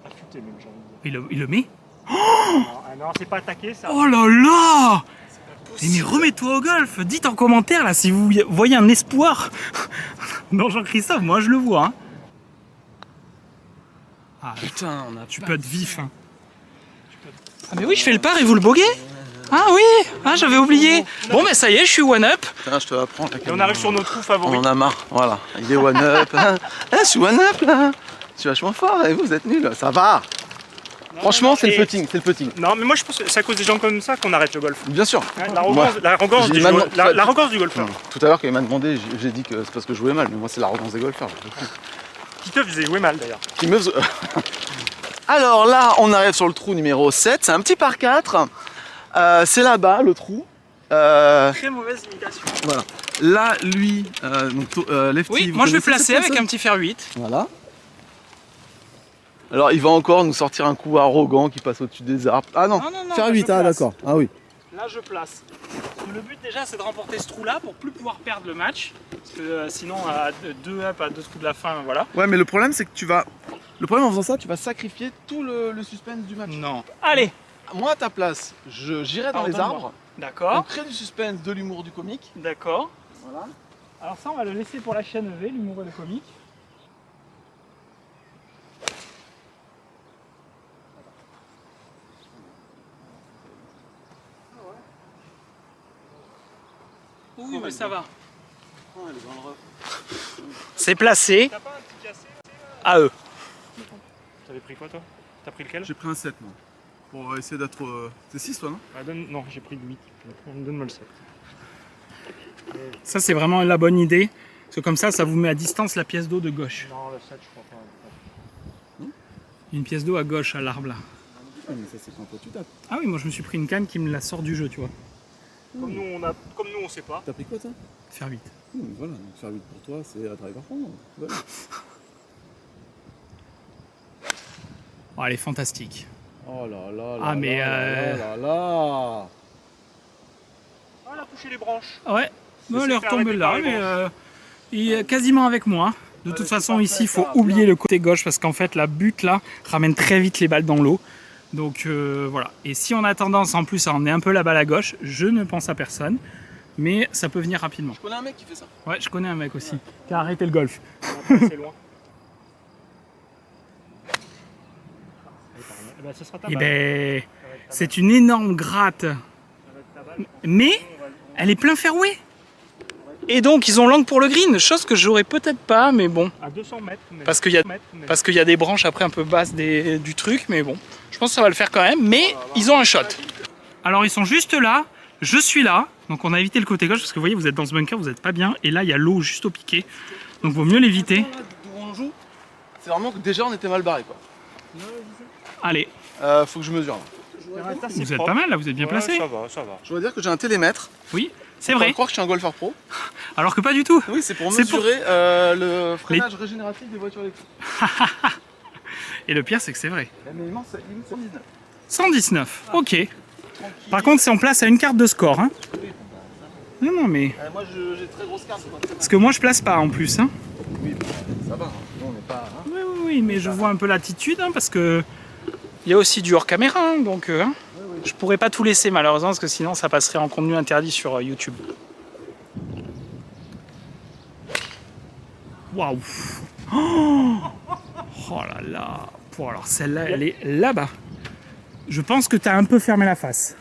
Affûté même, j'ai envie de dire. Il le met? Ah non, c'est pas attaqué ça. Oh là là! Mais remets-toi au golf! Dites en commentaire là si vous voyez un espoir dans Jean-Christophe, moi je le vois. Hein. Ah, Putain, on a tu peux être vif. Hein. Ah mais oui, je fais le par et vous le boguez? Ah oui! Ah j'avais oublié! Bon mais ça y est, je suis one up! Putain, je te la prends. Et on arrive sur nos trous On favoris. en a marre. Voilà. Il est one up. Hein. Ah, je suis one up là. Je suis vachement fort et vous êtes nuls. Ça va. Franchement, c'est le putting. C'est le putting. Non, mais moi je pense que c'est à cause des gens comme ça qu'on arrête le golf. Bien sûr. Ouais, Moi, l'arrogance j'ai mal- du golfeur. Tout à l'heure, quand il m'a demandé, j'ai dit que c'est parce que je jouais mal. Mais moi, c'est l'arrogance des golfeurs. Qui te faisait jouer mal d'ailleurs. Qui me... Alors là, on arrive sur le trou numéro 7. C'est un petit par 4. C'est là-bas, le trou. Très mauvaise imitation. Voilà. Là, lui, lefty. Oui, vous moi je vais connaissez placer cette avec personne un petit fer 8. Voilà. Alors, il va encore nous sortir un coup arrogant qui passe au-dessus des arbres. Ah non, Non, faire là, 8, je ah place. d'accord. Ah oui. Là je place. Le but déjà c'est de remporter ce trou là pour plus pouvoir perdre le match. Parce que sinon à 2 up, à 2 trous de la fin, voilà. Ouais, mais le problème, c'est que tu vas. Le problème en faisant ça, tu vas sacrifier tout le suspense du match. Non. Allez. Moi, à ta place, j'irai dans Alors, les donne-moi. arbres. On D'accord. crée du suspense, de l'humour, du comique. D'accord. Voilà. Alors ça on va le laisser pour la chaîne V, l'humour et le comique. Oui, mais ça va. C'est placé T'as pas un petit cassé? à eux. T'avais pris quoi toi? T'as pris lequel? J'ai pris un 7, moi. Pour essayer d'être. C'est 6, toi, non? Non, j'ai pris le 8. Donne-moi le 7. Ça c'est vraiment la bonne idée. Parce que comme ça vous met à distance la pièce d'eau de gauche. Non, le 7, je crois pas. Une pièce d'eau à gauche à l'arbre là. mais ça, c'est quand toi tu tapes. Ah oui, moi je me suis pris une canne qui me la sort du jeu, tu vois. Comme nous, on sait pas. T'as pris quoi, toi? Faire 8. Voilà, donc faire 8 pour toi, c'est un driver prendre. Voilà. Oh, elle est fantastique. Oh là là là. Ah, mais, là là là. Ah, elle a touché les branches. Ouais, Ça elle est s'est fait retombée arrêter là, par les mais il est quasiment avec moi. De toute façon, ici, il faut oublier le côté gauche parce qu'en fait, la butte là ramène très vite les balles dans l'eau. Donc voilà. Et si on a tendance en plus à emmener un peu la balle à gauche, je ne pense à personne, mais ça peut venir rapidement. Je connais un mec qui fait ça. Ouais, je connais un mec aussi qui a arrêté le golf. C'est loin. Eh ben, ce sera ta Et balle. ben, Ça va être ta c'est une énorme gratte, balle. Ça va être ta balle, je pense. mais elle est plein fairway. Et donc, ils ont l'angle pour le green, chose que j'aurais peut-être pas, mais bon. À 200 mètres. Mais... Parce qu'il y a- 200 mètres, mais- Parce qu'il y a des branches après un peu basses du truc, mais bon, je pense que ça va le faire quand même. Mais ils ont un shot. Alors ils sont juste là, je suis là, donc on a évité le côté gauche parce que vous voyez, vous êtes dans ce bunker, vous n'êtes pas bien, et là il y a l'eau juste au piqué, donc vaut mieux l'éviter. D'où on joue, c'est vraiment que déjà on était mal barré, quoi. Allez, Faut que je mesure. Là. vous êtes pas mal là, vous êtes bien placé. Ça va, ça va. Je dois dire que j'ai un télémètre. Oui, c'est On vrai, va croire que je suis un golfeur pro. alors que pas du tout. Oui, c'est pour C'est pour- mesurer le freinage régénératif des voitures électriques. Et le pire c'est que c'est vrai. Mais il manque 119. 119, ok. Par contre c'est en place à une carte de score. Hein. Non mais... Moi j'ai très grosse carte. Quoi. Parce que moi je place pas en plus. Hein. Oui, ça va. Hein. Nous, on n'est pas. Hein. Oui, mais je vois un peu l'attitude, hein, parce que il y a aussi du hors caméra, hein, donc je pourrais pas tout laisser malheureusement, parce que sinon ça passerait en contenu interdit sur YouTube. Waouh! Oh, oh là là. Bon, alors celle-là, elle est là-bas. Je pense que tu as un peu fermé la face.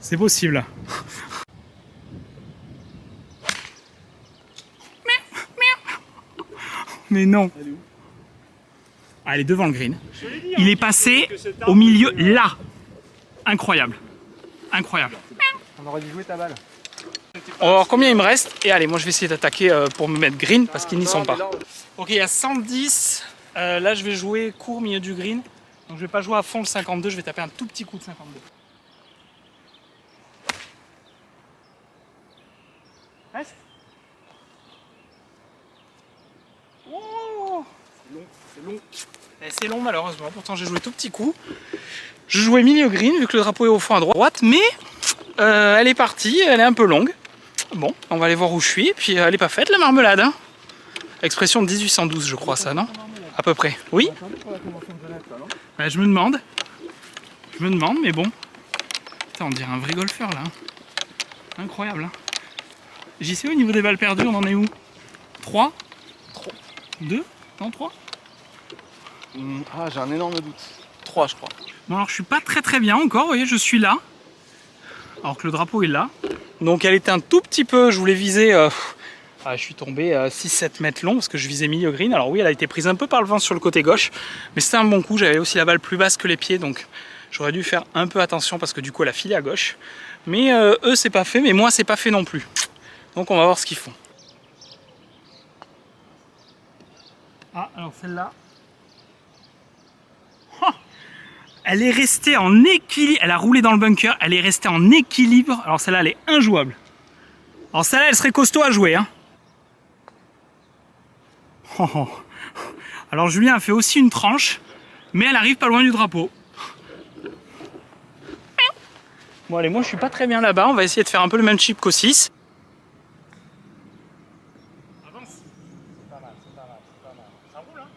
C'est possible. Mais non. Elle est où? Ah, elle est devant le green. Il est passé au milieu, là. Incroyable. Incroyable. On aurait dû jouer ta balle. On va voir combien il me reste. Et allez, moi je vais essayer d'attaquer pour me mettre green parce qu'ils n'y sont pas. Ok, il y a 110. Là, je vais jouer court milieu du green. Donc je vais pas jouer à fond le 52, je vais taper un tout petit coup de 52. Reste. Oh, c'est long. C'est long malheureusement, pourtant j'ai joué tout petit coup. Je jouais milieu green vu que le drapeau est au fond à droite, mais elle est partie, elle est un peu longue. Bon, on va aller voir où je suis, et puis elle est pas faite la marmelade. Hein. Expression de 1812 je crois ça, non? À peu près. Oui? Bah, je me demande, mais bon. Putain, on dirait un vrai golfeur là. Incroyable. Hein. J'y sais au niveau des balles perdues, on en est où? 3? 2? Non, 3? Ah, j'ai un énorme doute. 3, je crois. Bon, alors je suis pas très bien encore, vous voyez, je suis là. Alors que le drapeau est là. Donc elle était un tout petit peu, je voulais viser... je suis tombé 6-7 mètres long parce que je visais milieu green. Alors oui, elle a été prise un peu par le vent sur le côté gauche. Mais c'était un bon coup, j'avais aussi la balle plus basse que les pieds. Donc j'aurais dû faire un peu attention parce que du coup elle a filé à gauche. Mais eux c'est pas fait, mais moi c'est pas fait non plus. Donc on va voir ce qu'ils font. Ah, alors celle-là... Elle est restée en équilibre, elle a roulé dans le bunker, elle est restée en équilibre. Alors celle-là, elle est injouable. Alors celle-là, elle serait costaud à jouer. Hein. Oh, oh. Alors Julien a fait aussi une tranche, mais elle arrive pas loin du drapeau. Bon allez, moi je suis pas très bien là-bas, on va essayer de faire un peu le même chip qu'au 6. Avance. C'est pas mal, c'est pas mal, c'est pas mal. Ça roule hein.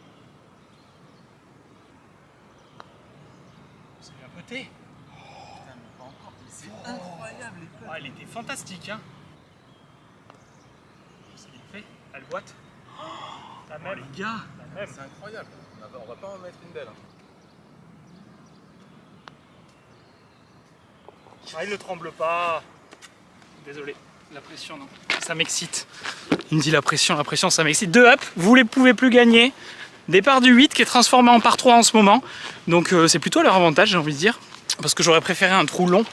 C'est bien poté. Putain, mais pas encore. C'est incroyable les peurs. Oh, elle était fantastique hein. C'est bien fait, elle boite. La même. Les gars, la même. C'est incroyable. On va pas en mettre une belle. Hein. Ah, il ne tremble pas. Désolé, la pression non. Ça m'excite. Il me dit la pression ça m'excite. 2 up, vous ne pouvez plus gagner. Départ du 8 qui est transformé en par 3 en ce moment. Donc c'est plutôt à leur avantage j'ai envie de dire. Parce que j'aurais préféré un trou long.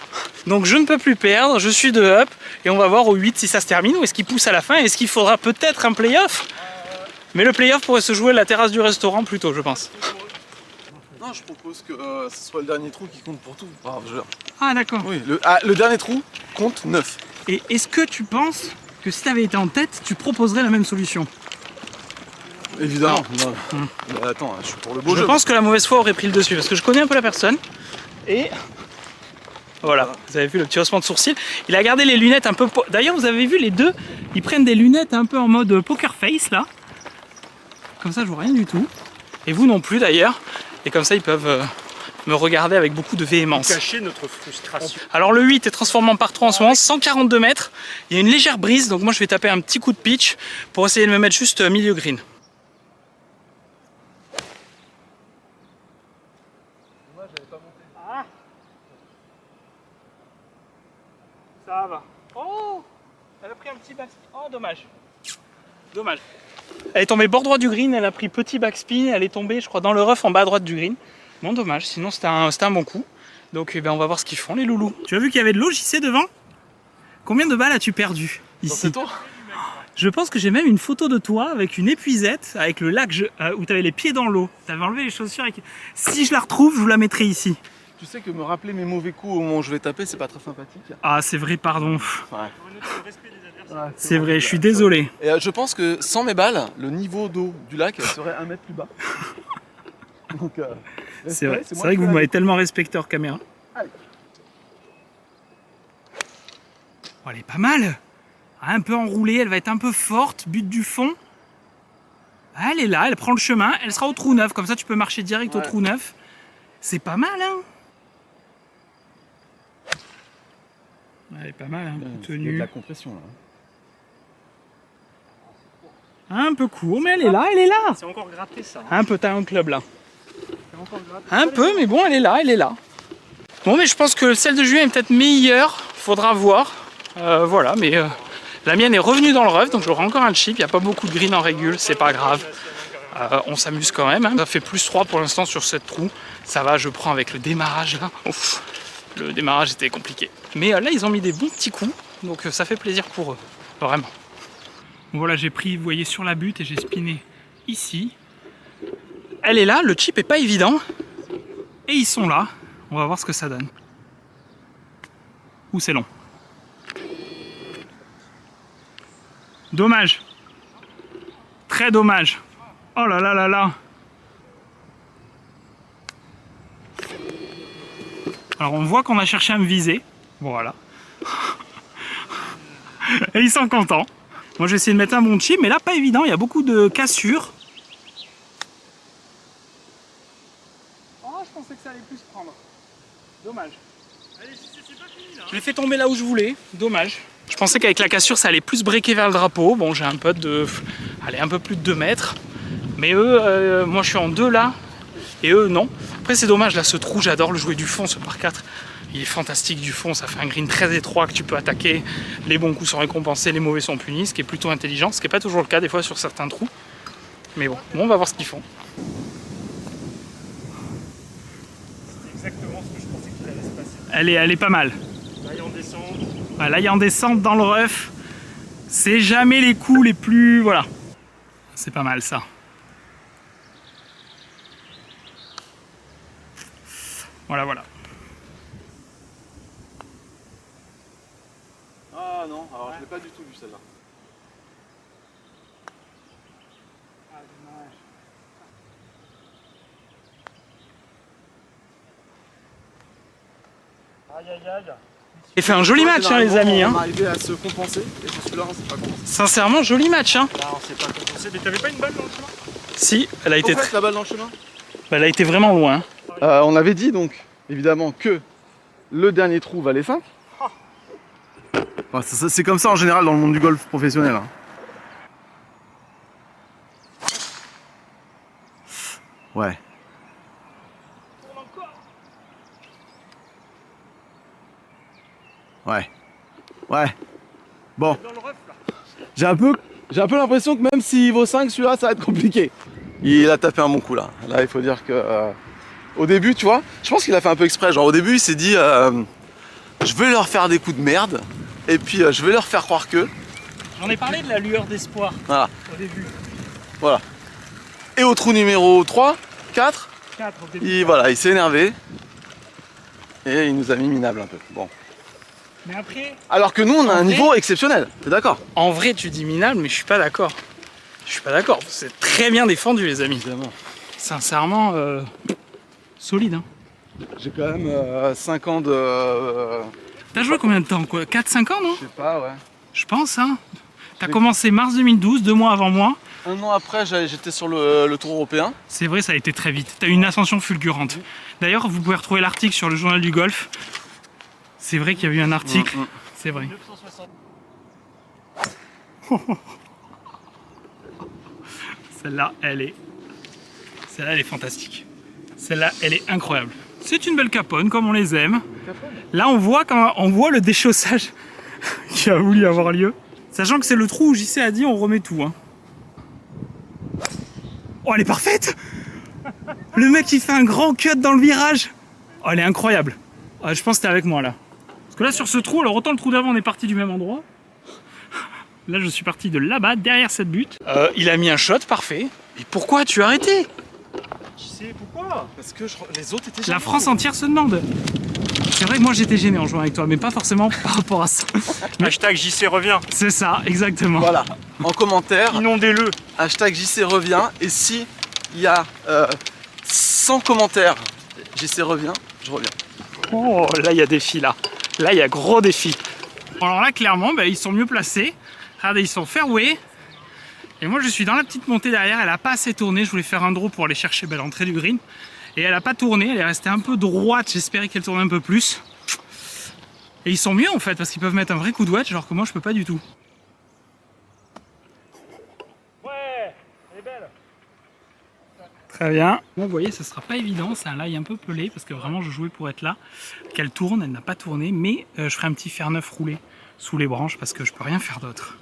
Donc je ne peux plus perdre, je suis 2 up. Et on va voir au 8 si ça se termine ou est-ce qu'il pousse à la fin. Est-ce qu'il faudra peut-être un playoff? Mais le playoff pourrait se jouer à la terrasse du restaurant plutôt je pense. Non, je propose que ce soit le dernier trou qui compte pour tout. Enfin, Ah d'accord. Oui, le dernier trou compte 9. Et est-ce que tu penses que si tu avais été en tête, tu proposerais la même solution? Évidemment. Non. Bah, attends, je suis pour le beau Je jeu. pense que la mauvaise foi aurait pris le dessus parce que je connais un peu la personne. Et voilà, vous avez vu le petit haussement de sourcil. Il a gardé les lunettes un peu... D'ailleurs, vous avez vu les deux, ils prennent des lunettes un peu en mode poker face là. Comme ça, je vois rien du tout. Et vous non plus d'ailleurs. Et comme ça, ils peuvent me regarder avec beaucoup de véhémence. Cacher notre frustration. Alors le 8 est transformé en par 3 en ce moment, 142 mètres. Il y a une légère brise, donc moi je vais taper un petit coup de pitch pour essayer de me mettre juste milieu green. Moi, j'avais pas monté. Ah. Ça va. Oh, elle a pris un petit backspin. Oh, dommage. Dommage. Elle est tombée bord droit du green, elle a pris petit backspin, elle est tombée, je crois, dans le rough en bas à droite du green. Bon, dommage, sinon c'était un bon coup. Donc eh ben, on va voir ce qu'ils font, les loulous. Tu as vu qu'il y avait de l'eau, JC, devant? Combien de balles as-tu perdu ici? C'est toi? Je pense que j'ai même une photo de toi avec une épuisette, avec le lac où tu avais les pieds dans l'eau. Tu avais enlevé les chaussures. Si je la retrouve, je vous la mettrai ici. Tu sais que me rappeler mes mauvais coups au moment où je vais taper, c'est pas très sympathique. Ah, c'est vrai, pardon. Ouais. C'est vrai, je suis désolé. Et je pense que sans mes balles, le niveau d'eau du lac serait 1 mètre plus bas. Donc, c'est vrai que vous m'avez tellement respecté hors caméra. Allez. Oh, elle est pas mal. Un peu enroulée, elle va être un peu forte. But du fond. Elle est là, elle prend le chemin. Elle sera au trou 9. Comme ça, tu peux marcher direct au trou 9. C'est pas mal, hein. Elle est pas mal, hein. Il y a Tenue. de la compression là. Un peu court, mais elle est là, elle est là. C'est encore gratté ça. Un peu, t'as un club là. C'est encore gratté. Un peu, mais bon, elle est là, elle est là. Bon, mais je pense que celle de juin est peut-être meilleure. Faudra voir. Voilà, mais la mienne est revenue dans le rough, donc j'aurai encore un chip. Il n'y a pas beaucoup de green en régule, c'est pas grave. On s'amuse quand même. Hein. Ça fait plus 3 pour l'instant sur cette trou. Ça va, je prends avec le démarrage là. Ouf, le démarrage était compliqué. Mais là, ils ont mis des bons petits coups, donc ça fait plaisir pour eux. Vraiment. Voilà, j'ai pris, vous voyez, sur la butte et j'ai spiné ici. Elle est là, le chip est pas évident. Et ils sont là. On va voir ce que ça donne. Ouh, c'est long. Dommage. Très dommage. Oh là là là là. Alors on voit qu'on a cherché à me viser. Voilà. Et ils sont contents. Moi je vais essayer de mettre un bon chip, mais là pas évident, il y a beaucoup de cassures. Oh, je pensais que ça allait plus prendre. Dommage. Allez, c'est pas fini là. Je l'ai fait tomber là où je voulais, dommage. Je pensais qu'avec la cassure ça allait plus breaker vers le drapeau. Bon, j'ai un putt de, allez, un peu plus de 2 mètres. Mais eux, moi je suis en 2 là, et eux non. Après c'est dommage, là ce trou, j'adore le jouer du fond, ce par 4. Il est fantastique du fond, ça fait un green très étroit que tu peux attaquer. Les bons coups sont récompensés, les mauvais sont punis, ce qui est plutôt intelligent, ce qui n'est pas toujours le cas des fois sur certains trous. Mais bon, on va voir ce qu'ils font. C'est exactement ce que je pensais qu'il allait se passer. Elle est pas mal. Là, il y en descend. Ah, là il y a en descente dans le rough. C'est jamais les coups les plus... Voilà. C'est pas mal ça. Voilà, voilà. Ah non, alors je l'ai pas du tout vu celle-là. Ah, dommage. Aïe aïe aïe. Et fait un joli match hein, les amis. On Hein. est arrivé à se compenser et sur celui-là on s'est pas compensé. Sincèrement, joli match. Hein. Là, on s'est pas compensé. Mais t'avais pas une balle dans le chemin? Si, elle a été, La balle dans le chemin. elle a été vraiment loin. On avait dit donc évidemment que le dernier trou valait 5. Enfin, c'est comme ça en général dans le monde du golf professionnel. Hein. Ouais. Ouais. Ouais. Bon. Dans le rough là. J'ai un peu l'impression que même s'il vaut 5, celui-là, ça va être compliqué. Il a tapé un bon coup là. Là, il faut dire que au début, tu vois, je pense qu'il a fait un peu exprès. Genre au début, il s'est dit, je vais leur faire des coups de merde, et puis je vais leur faire croire que. J'en ai parlé de la lueur d'espoir Voilà. au début. Voilà. Et au trou numéro 3, 4, 4 au début. il s'est énervé. Et il nous a mis minable un peu. Bon. Mais après, Alors que nous, on a un niveau exceptionnel. T'es d'accord? en vrai, tu dis minable, mais je suis pas d'accord. Je suis pas d'accord. C'est très bien défendu, les amis. Évidemment. Sincèrement, solide. Hein. J'ai quand même 5 ans de. T'as joué combien de temps, quoi? 4-5 ans, non? Je sais pas, ouais. Je pense, hein. T'as commencé mars 2012, 2 mois avant moi. Un an après, j'étais sur le tour européen. C'est vrai, ça a été très vite. T'as eu une ascension fulgurante. D'ailleurs, vous pouvez retrouver l'article sur le journal du golf. C'est vrai qu'il y a eu un article. C'est vrai. 960. Celle-là, elle est fantastique. Celle-là, elle est incroyable. C'est une belle caponne, comme on les aime. Là, on voit le déchaussage qui a voulu avoir lieu. Sachant que c'est le trou où JC a dit on remet tout. Hein. Oh, elle est parfaite! Le mec, il fait un grand cut dans le virage. Oh, elle est incroyable. Oh, je pense que t'es avec moi, là. Parce que là, sur ce trou, alors autant le trou d'avant, on est parti du même endroit. Là, je suis parti de là-bas, derrière cette butte. Il a mis un shot, parfait. Et pourquoi tu as arrêté? Tu sais pourquoi? Parce que les autres étaient La France entière se demande. C'est vrai que moi, j'étais gêné en jouant avec toi, mais pas forcément par rapport à ça. Hashtag JC revient. C'est ça, exactement. Voilà. En commentaire, Inondez-le. hashtag JC revient. Et si il y a 100 commentaires, JC revient, je reviens. Oh, là, il y a défi, là. Là, il y a gros défi. Alors là, clairement, bah, ils sont mieux placés. Regardez, ils sont fairway. Et moi, je suis dans la petite montée derrière. Elle n'a pas assez tourné. Je voulais faire un draw pour aller chercher l'entrée du green. Et elle n'a pas tourné. Elle est restée un peu droite. J'espérais qu'elle tourne un peu plus. Et ils sont mieux, en fait, parce qu'ils peuvent mettre un vrai coup de wedge, alors que moi, je peux pas du tout. Ouais. Très bien. Bon, vous voyez, ce sera pas évident, c'est un lie un peu pelé parce que vraiment je jouais pour être là. Qu'elle tourne, elle n'a pas tourné, mais je ferai un petit fer neuf roulé sous les branches parce que je peux rien faire d'autre.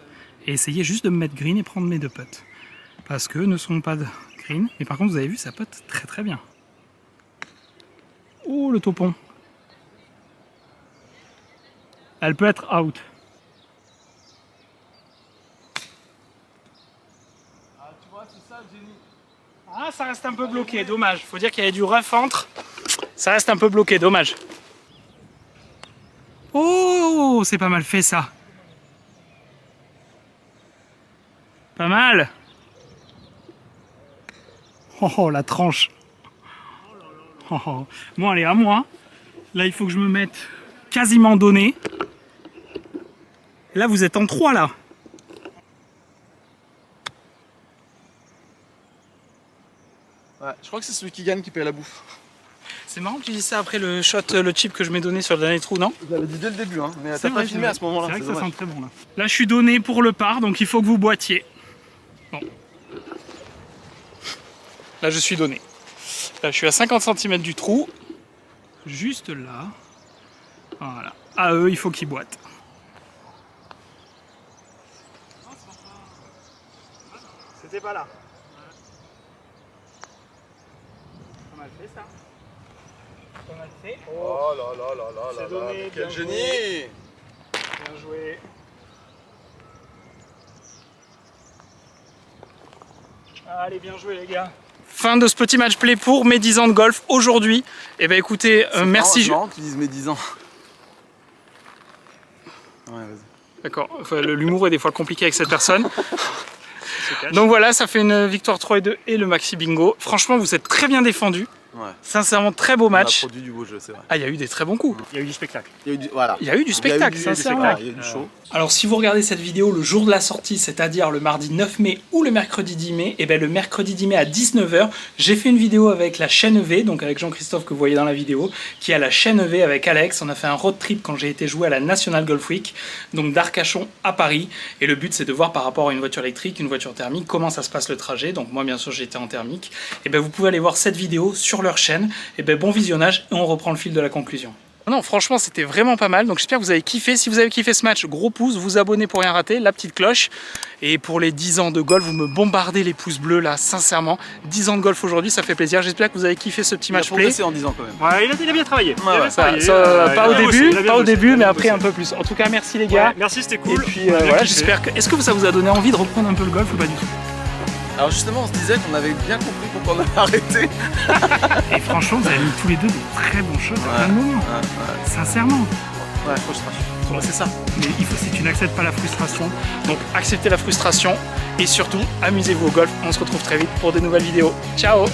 Et essayer juste de me mettre green et prendre mes 2 putts. Parce que ne sont pas de green. Mais par contre, vous avez vu, ça putt très très bien. Oh, le topon. Elle peut être out. Ah, tu vois, c'est ça le génie. Ah, ça reste un peu bloqué, dommage. Faut dire qu'il y avait du rough entre. Ça reste un peu bloqué, dommage. Oh, c'est pas mal fait ça. Pas mal. Oh, la tranche. Oh. Bon, allez, à moi. Là, il faut que je me mette quasiment donné. Là, vous êtes en 3, là. Ouais, je crois que c'est celui qui gagne qui paye la bouffe. C'est marrant que tu dis ça après le shot, le chip que je m'ai donné sur le dernier trou, non? Je l'avais dit dès le début, hein, mais C'est t'as vrai, pas filmé à ce moment-là. C'est vrai que ça dommage. sent très bon, là. Là, je suis donné pour le par, donc il faut que vous boitiez. Bon. Là, je suis donné. Là, je suis à 50 cm du trou. Juste là. Voilà. À eux, il faut qu'ils boitent. C'était pas là. Pas mal fait ça. Pas mal fait. Oh là là là là C'est là donné, là, bien quel joué. génie! Bien joué. Allez, bien joué les gars. Fin de ce petit match play pour mes 10 ans de golf aujourd'hui. Et ben écoutez, merci. C'est marrant que tu dises mes 10 ans. Ouais, vas-y. D'accord, enfin, l'humour est des fois compliqué avec cette personne. Donc voilà, ça fait une victoire 3 et 2 et le maxi bingo. Franchement, vous êtes très bien défendus. Ouais. Sincèrement, très beau On a match. produit du beau jeu, c'est vrai. Ah, il y a eu des très bons coups. Il y a eu du spectacle. Il y a eu du, voilà. Il y a eu du spectacle, sincèrement. Il y a eu du show. Alors si vous regardez cette vidéo le jour de la sortie, c'est-à-dire le mardi 9 mai ou le mercredi 10 mai, et bien le mercredi 10 mai à 19h, j'ai fait une vidéo avec la chaîne EV, donc avec Jean-Christophe que vous voyez dans la vidéo, qui a la chaîne EV avec Alex. On a fait un road trip quand j'ai été jouer à la National Golf Week, donc d'Arcachon à Paris. Et le but c'est de voir par rapport à une voiture électrique, une voiture thermique, comment ça se passe le trajet. Donc moi bien sûr j'étais en thermique. Et bien vous pouvez aller voir cette vidéo sur leur chaîne. Et bien bon visionnage et on reprend le fil de la conclusion. Non, franchement, c'était vraiment pas mal. Donc, j'espère que vous avez kiffé. Si vous avez kiffé ce match, gros pouce, vous abonnez pour rien rater, la petite cloche. Et pour les 10 ans de golf, vous me bombardez les pouces bleus là, sincèrement. 10 ans de golf aujourd'hui, ça fait plaisir. J'espère que vous avez kiffé ce petit match play. Il a progressé en 10 ans quand même. Ouais, il a bien travaillé. Ouais, ouais, Pas au début, mais après un peu plus. En tout cas, merci les gars. Ouais, merci, c'était cool. Et puis voilà, j'espère que. Est-ce que ça vous a donné envie de reprendre un peu le golf ou pas du tout? Alors justement, on se disait qu'on avait bien compris pourquoi on avait arrêté. Et franchement, vous avez mis tous les deux des très bons shots à plein de moments. Sincèrement. Ouais, frustration. Ouais, c'est ça. Mais il faut, si tu n'acceptes pas la frustration, donc acceptez la frustration et surtout amusez-vous au golf. On se retrouve très vite pour de nouvelles vidéos. Ciao!